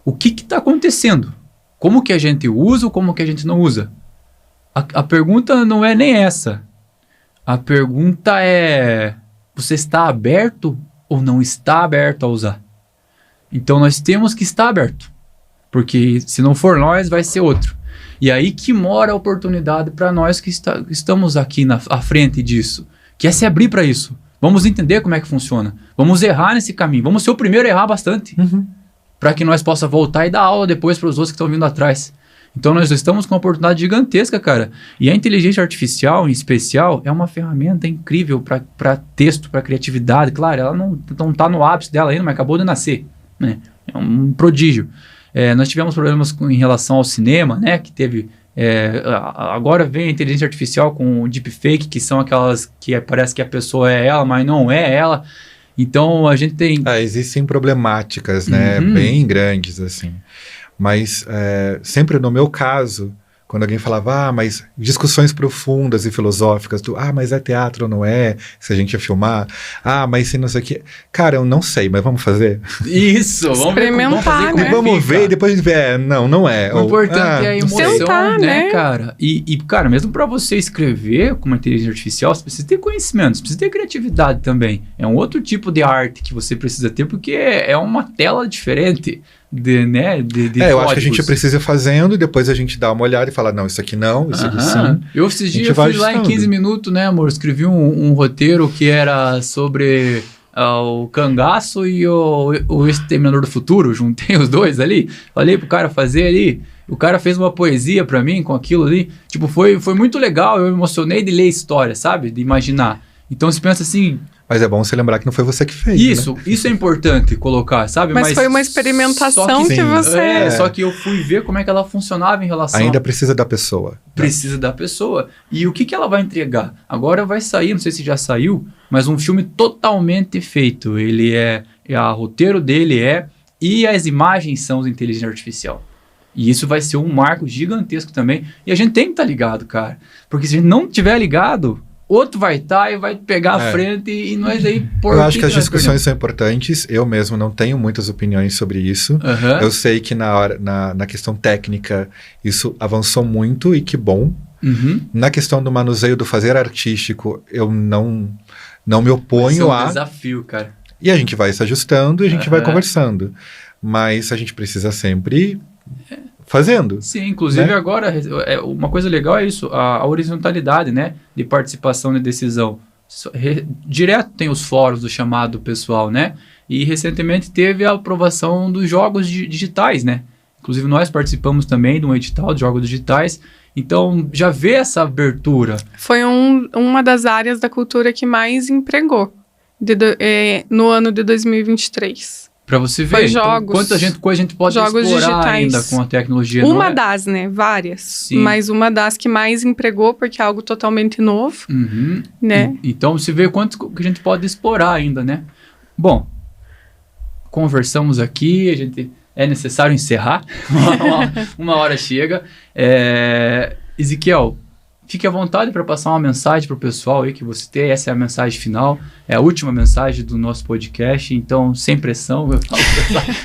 o que está acontecendo. Como que a gente usa ou como que a gente não usa. A pergunta não é nem essa. A pergunta é: você está aberto ou não está aberto a usar? Então nós temos que estar aberto. Porque se não for nós, vai ser outro. E aí que mora a oportunidade para nós que estamos aqui à frente disso. Que é se abrir para isso. Vamos entender como é que funciona. Vamos errar nesse caminho. Vamos ser o primeiro a errar bastante. Para que nós possa voltar e dar aula depois para os outros que estão vindo atrás. Então nós estamos com uma oportunidade gigantesca, cara. E a inteligência artificial, em especial, é uma ferramenta incrível para texto, para criatividade. Claro, ela não está no ápice dela ainda, mas acabou de nascer, né? É um prodígio. Nós tivemos problemas em relação ao cinema, né? Que teve... agora vem a inteligência artificial com o deepfake, que são aquelas que parece que a pessoa é ela, mas não é ela. Então a gente tem... Existem problemáticas, né? Bem grandes, assim. Mas sempre no meu caso, quando alguém falava, mas discussões profundas e filosóficas, mas é teatro ou não é, se a gente ia filmar, mas se não sei o que. Cara, eu não sei, mas vamos fazer? Isso, vamos experimentar, ver, né? Vamos ver e depois a gente vê, não é. O importante é a emoção, tentar, né, cara? E, cara, mesmo para você escrever com uma inteligência artificial, você precisa ter conhecimento, você precisa ter criatividade também. É um outro tipo de arte que você precisa ter, porque é uma tela diferente. Eu acho que a gente precisa ir fazendo e depois a gente dá uma olhada e fala, não, isso aqui não, isso aqui sim. Eu esses dias fui lá em 15 minutos, né, amor? Escrevi um roteiro que era sobre o cangaço e o Exterminador do Futuro. Juntei os dois ali, falei pro cara fazer ali. O cara fez uma poesia pra mim com aquilo ali. Tipo, foi muito legal, eu me emocionei de ler história, sabe? De imaginar. Então você pensa assim... Mas é bom você lembrar que não foi você que fez, Isso é importante colocar, sabe? Mas foi uma experimentação que você... Só que eu fui ver como é que ela funcionava em relação... Ainda precisa da pessoa. Precisa da pessoa. E o que ela vai entregar? Agora vai sair, não sei se já saiu, mas um filme totalmente feito. Ele o roteiro dele e as imagens são de inteligência artificial. E isso vai ser um marco gigantesco também. E a gente tem que estar ligado, cara. Porque se a gente não estiver ligado... outro vai estar e vai pegar a frente e nós aí... Eu acho que as discussões são importantes. Eu mesmo não tenho muitas opiniões sobre isso. Eu sei que na questão técnica isso avançou muito e que bom. Na questão do manuseio do fazer artístico, eu não me oponho a... É um desafio, cara. E a gente vai se ajustando e a gente vai conversando. Mas a gente precisa sempre... fazendo. Sim, inclusive, né? Agora, uma coisa legal é isso, a horizontalidade, né, de participação e decisão. Direto tem os fóruns do chamado pessoal, né, e recentemente teve a aprovação dos jogos digitais, né, inclusive nós participamos também de um edital de jogos digitais, então já vê essa abertura. Foi uma das áreas da cultura que mais empregou no ano de 2023. Para você ver então, quanta coisa a gente pode explorar digitais. Ainda com a tecnologia. Uma das, né? Várias. Sim. Mas uma das que mais empregou, porque é algo totalmente novo. Né? Então, você vê quanto que a gente pode explorar ainda, né? Bom, conversamos aqui, é necessário encerrar. uma hora chega. Ezequiel, fique à vontade para passar uma mensagem para o pessoal aí que você tem. Essa é a mensagem final, é a última mensagem do nosso podcast, então sem pressão, eu falo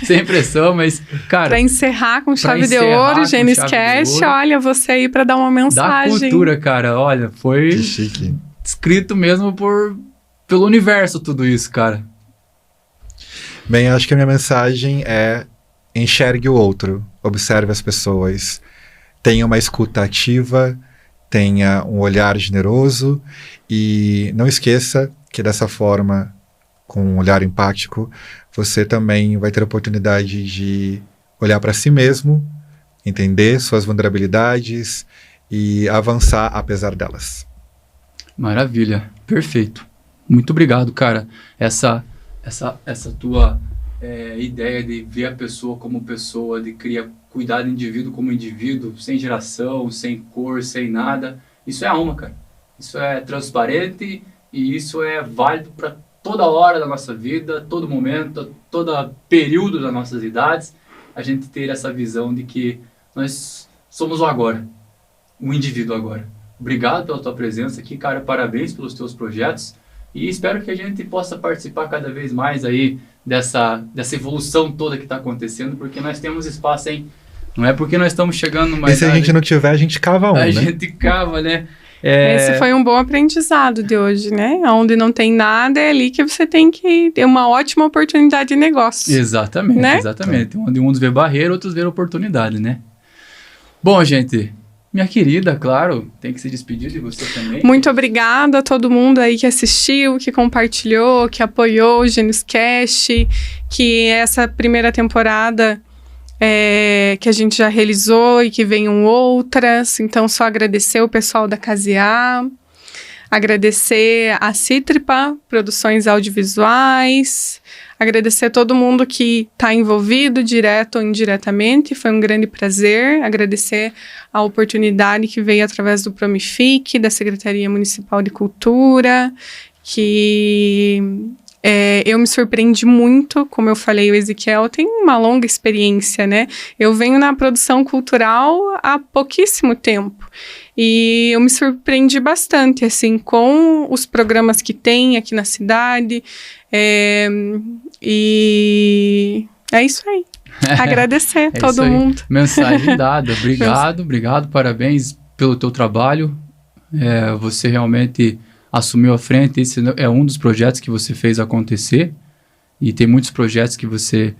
sem pressão, mas, cara... Para encerrar com chave de ouro, GenesCast, olha, você aí para dar uma mensagem. Da cultura, cara, olha, foi escrito mesmo pelo universo tudo isso, cara. Bem, acho que a minha mensagem é enxergue o outro, observe as pessoas, tenha uma escuta ativa, tenha um olhar generoso e não esqueça que dessa forma, com um olhar empático, você também vai ter a oportunidade de olhar para si mesmo, entender suas vulnerabilidades e avançar apesar delas. Maravilha, perfeito. Muito obrigado, cara. Essa tua ideia de ver a pessoa como pessoa, de cuidar do indivíduo como indivíduo, sem geração, sem cor, sem nada. Isso é alma, cara. Isso é transparente e isso é válido para toda hora da nossa vida, todo momento, todo período das nossas idades. A gente ter essa visão de que nós somos o agora, o indivíduo agora. Obrigado pela tua presença aqui, cara. Parabéns pelos teus projetos e espero que a gente possa participar cada vez mais aí dessa evolução toda que está acontecendo, porque nós temos espaço, hein? Não é porque nós estamos chegando mais... E se a gente não tiver, a gente cava né? A gente cava, né? Esse foi um bom aprendizado de hoje, né? Onde não tem nada, é ali que você tem que ter uma ótima oportunidade de negócio. Exatamente, né? Exatamente. Onde uns vê barreira, outros vê oportunidade, né? Bom, gente... Minha querida, claro, tem que se despedir de você também. Muito obrigada a todo mundo aí que assistiu, que compartilhou, que apoiou o GenesCast, que essa primeira temporada que a gente já realizou e que venham outras. Então, só agradecer o pessoal da Casear, agradecer a Cítripa, Produções Audiovisuais, agradecer a todo mundo que está envolvido, direto ou indiretamente. Foi um grande prazer. Agradecer a oportunidade que veio através do Promific, da Secretaria Municipal de Cultura, que eu me surpreendi muito. Como eu falei, o Ezequiel tem uma longa experiência, né? Eu venho na produção cultural há pouquíssimo tempo. E eu me surpreendi bastante, assim, com os programas que tem aqui na cidade. E é isso aí. Agradecer a todo mundo. Mensagem dada. Obrigado, parabéns pelo teu trabalho. Você realmente assumiu a frente. Esse é um dos projetos que você fez acontecer. E tem muitos projetos que você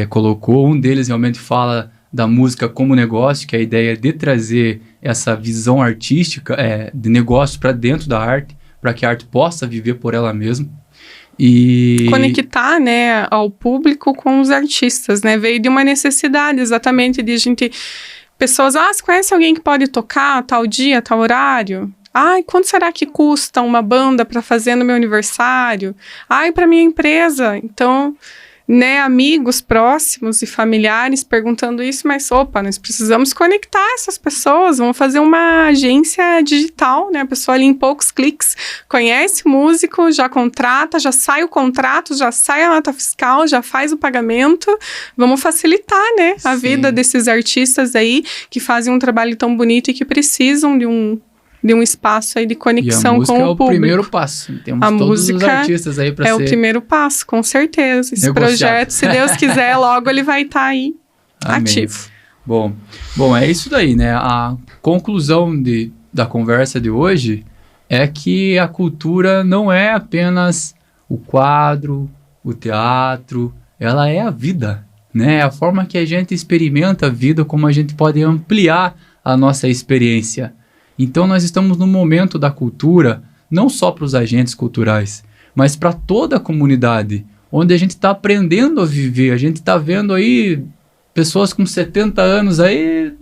colocou. Um deles realmente fala da música como negócio, que é a ideia de trazer essa visão artística de negócio para dentro da arte, para que a arte possa viver por ela mesma. E conectar, né, ao público com os artistas, né? Veio de uma necessidade exatamente de a gente... Pessoas, você conhece alguém que pode tocar tal dia, tal horário? Quanto será que custa uma banda para fazer no meu aniversário? Para minha empresa. Então, né, amigos próximos e familiares perguntando isso, mas nós precisamos conectar essas pessoas, vamos fazer uma agência digital, né, a pessoa ali em poucos cliques conhece o músico, já contrata, já sai o contrato, já sai a nota fiscal, já faz o pagamento, vamos facilitar, né, a vida desses artistas aí que fazem um trabalho tão bonito e que precisam de de um espaço aí de conexão com o público. E a música é o primeiro passo. Temos a todos os música artistas aí para ser... É o primeiro passo, com certeza. Esse projeto, se Deus quiser, logo ele vai estar aí ativo. Bom, é isso daí, né? A conclusão da conversa de hoje é que a cultura não é apenas o quadro, o teatro, ela é a vida, né? É a forma que a gente experimenta a vida, como a gente pode ampliar a nossa experiência. Então, nós estamos no momento da cultura, não só para os agentes culturais, mas para toda a comunidade, onde a gente está aprendendo a viver. A gente está vendo aí pessoas com 70 anos aí,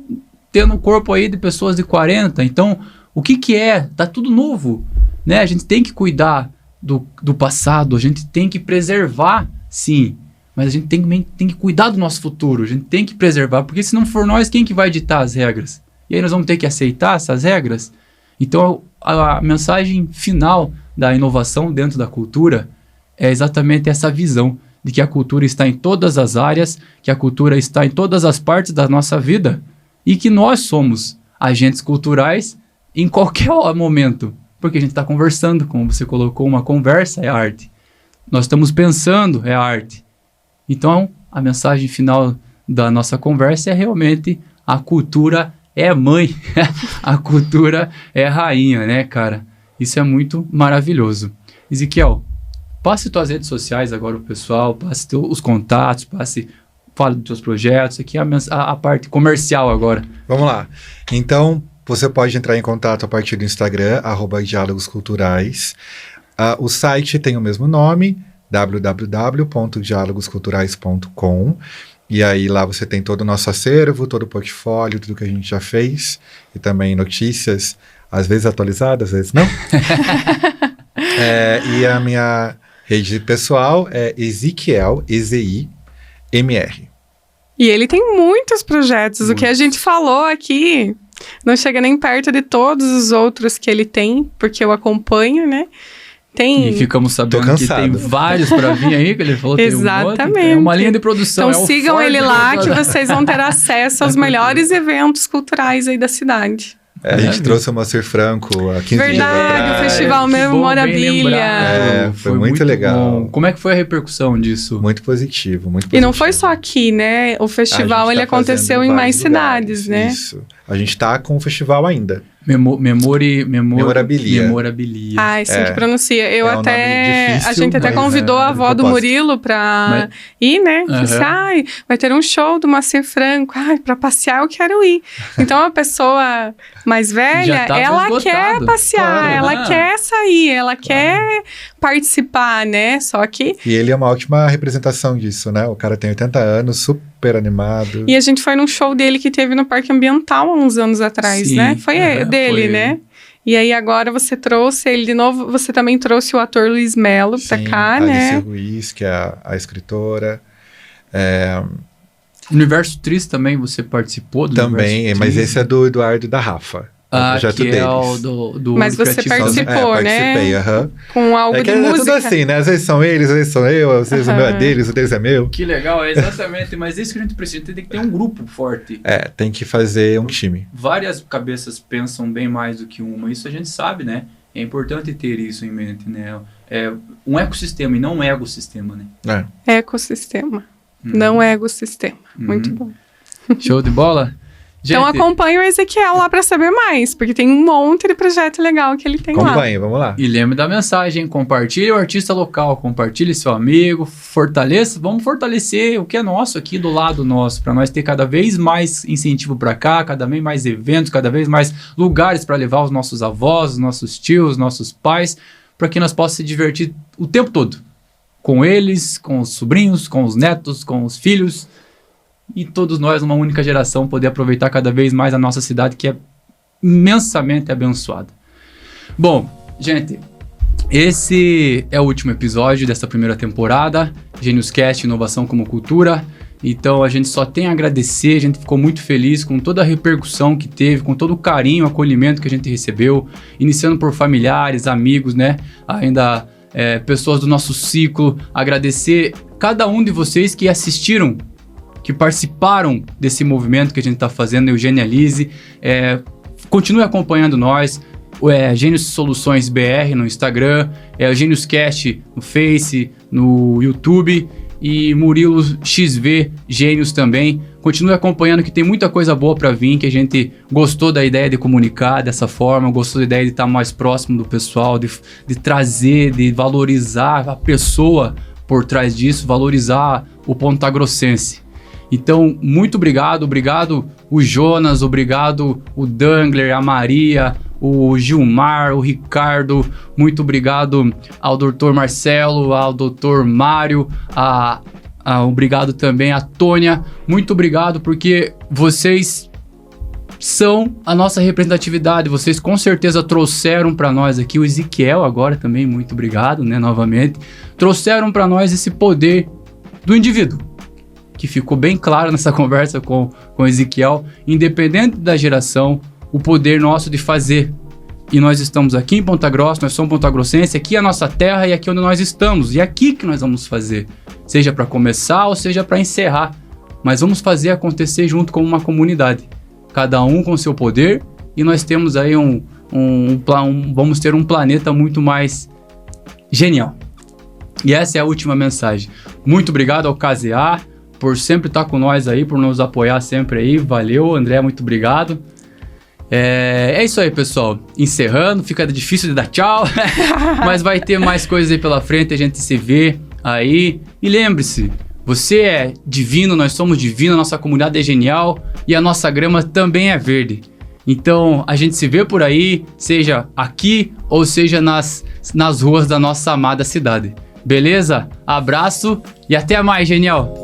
tendo um corpo aí de pessoas de 40. Então, o que é? Tá tudo novo, né? A gente tem que cuidar do passado, a gente tem que preservar, sim, mas a gente tem que cuidar do nosso futuro, a gente tem que preservar, porque se não for nós, quem que vai ditar as regras? E aí nós vamos ter que aceitar essas regras? Então, a mensagem final da inovação dentro da cultura é exatamente essa visão de que a cultura está em todas as áreas, que a cultura está em todas as partes da nossa vida e que nós somos agentes culturais em qualquer momento, porque a gente está conversando, como você colocou, uma conversa é arte. Nós estamos pensando, é arte. Então, a mensagem final da nossa conversa é realmente a cultura é mãe, a cultura é rainha, né, cara? Isso é muito maravilhoso. Ezequiel, passe tuas redes sociais agora pro pessoal, passe os contatos, fala dos teus projetos, aqui é a parte comercial agora. Vamos lá. Então, você pode entrar em contato a partir do Instagram, @diálogosculturais. O site tem o mesmo nome, www.dialogosculturais.com. E aí lá você tem todo o nosso acervo, todo o portfólio, tudo que a gente já fez. E também notícias, às vezes atualizadas, às vezes não. E a minha rede pessoal é Ezequiel, EZI-MR. E ele tem muitos projetos. O que a gente falou aqui não chega nem perto de todos os outros que ele tem, porque eu acompanho, né? E ficamos sabendo que tem vários para vir aí, que ele falou que exatamente. Tem um monte, é uma linha de produção. Então sigam ele lá que vocês vão ter acesso aos melhores eventos culturais aí da cidade. A gente trouxe o Moacir Franco há 15 dias atrás. Verdade, o Festival Memorabilia. Foi muito legal. Bom. Como é que foi a repercussão disso? Muito positivo, muito positivo. E não foi só aqui, né? O festival ele aconteceu em mais cidades, né? Isso. A gente tá com o festival ainda. Memorabilia. Ah, assim que pronuncia. Um nome difícil, a gente até convidou a avó do Murilo pra ir, né? Disse, vai ter um show do Moacir Franco. Pra passear eu quero ir. Então a pessoa mais velha, ela quer passear, ela quer sair, ela quer participar, né? Só que... E ele é uma ótima representação disso, né? O cara tem 80 anos, super animado. E a gente foi num show dele que teve no Parque Ambiental há uns anos atrás, né? Foi dele, né? E aí agora você trouxe ele de novo, você também trouxe o ator Luiz Melo pra cá, né? Alice Ruiz, que é a escritora. Universo Triste também você participou do Também, mas esse é do Eduardo e da Rafa. Que deles. É o do Mas você participou, né? Participei, Com algo de música. É tudo assim, né? Às vezes são eles, às vezes sou eu, às vezes o meu é deles, o deles é meu. Que legal, exatamente. Mas isso que a gente precisa, tem que ter um grupo forte. Tem que fazer um time. Várias cabeças pensam bem mais do que uma, isso a gente sabe, né? É importante ter isso em mente, né? É um ecossistema e não um ecossistema, né? Ecossistema, não ecossistema. Muito bom. Show de bola? Gente, então acompanhe o Ezequiel lá para saber mais, porque tem um monte de projeto legal que ele tem lá. Acompanhe, vamos lá. E lembre da mensagem, compartilhe o artista local, compartilhe seu amigo, fortaleça, vamos fortalecer o que é nosso aqui do lado nosso, para nós ter cada vez mais incentivo para cá, cada vez mais eventos, cada vez mais lugares para levar os nossos avós, os nossos tios, os nossos pais, para que nós possamos se divertir o tempo todo, com eles, com os sobrinhos, com os netos, com os filhos, e todos nós, uma única geração, poder aproveitar cada vez mais a nossa cidade, que é imensamente abençoada. Bom, gente, esse é o último episódio dessa primeira temporada, GeniusCast, Inovação como Cultura. Então a gente só tem a agradecer, a gente ficou muito feliz com toda a repercussão que teve, com todo o carinho, o acolhimento que a gente recebeu, iniciando por familiares, amigos, né? Ainda pessoas do nosso ciclo, agradecer cada um de vocês que assistiram, que participaram desse movimento que a gente está fazendo, Eugenialize. Continue acompanhando nós, Gênios Soluções BR no Instagram, o Gênios Cast no Face, no YouTube e Murilo XV Gênios também. Continue acompanhando que tem muita coisa boa para vir, que a gente gostou da ideia de comunicar dessa forma, gostou da ideia de estar mais próximo do pessoal, de trazer, de valorizar a pessoa por trás disso, valorizar o pontagrossense. Então, muito obrigado o Jonas, obrigado o Dangler, a Maria, o Gilmar, o Ricardo, muito obrigado ao Dr. Marcelo, ao Dr. Mário, obrigado também a Tônia, muito obrigado porque vocês são a nossa representatividade, vocês com certeza trouxeram para nós aqui, o Ezequiel agora também, muito obrigado, né, novamente, trouxeram para nós esse poder do indivíduo, que ficou bem claro nessa conversa com o Ezequiel, independente da geração, o poder nosso de fazer. E nós estamos aqui em Ponta Grossa, nós somos pontagrossenses, aqui é a nossa terra e aqui onde nós estamos. E é aqui que nós vamos fazer, seja para começar ou seja para encerrar. Mas vamos fazer acontecer junto como uma comunidade, cada um com seu poder, e nós temos aí vamos ter um planeta muito mais genial. E essa é a última mensagem. Muito obrigado ao KZA por sempre estar com nós aí, por nos apoiar sempre aí. Valeu, André, muito obrigado. É isso aí, pessoal. Encerrando, fica difícil de dar tchau, mas vai ter mais coisas aí pela frente, a gente se vê aí. E lembre-se, você é divino, nós somos divinos, a nossa comunidade é genial e a nossa grama também é verde. Então, a gente se vê por aí, seja aqui ou seja nas ruas da nossa amada cidade. Beleza? Abraço e até mais, genial!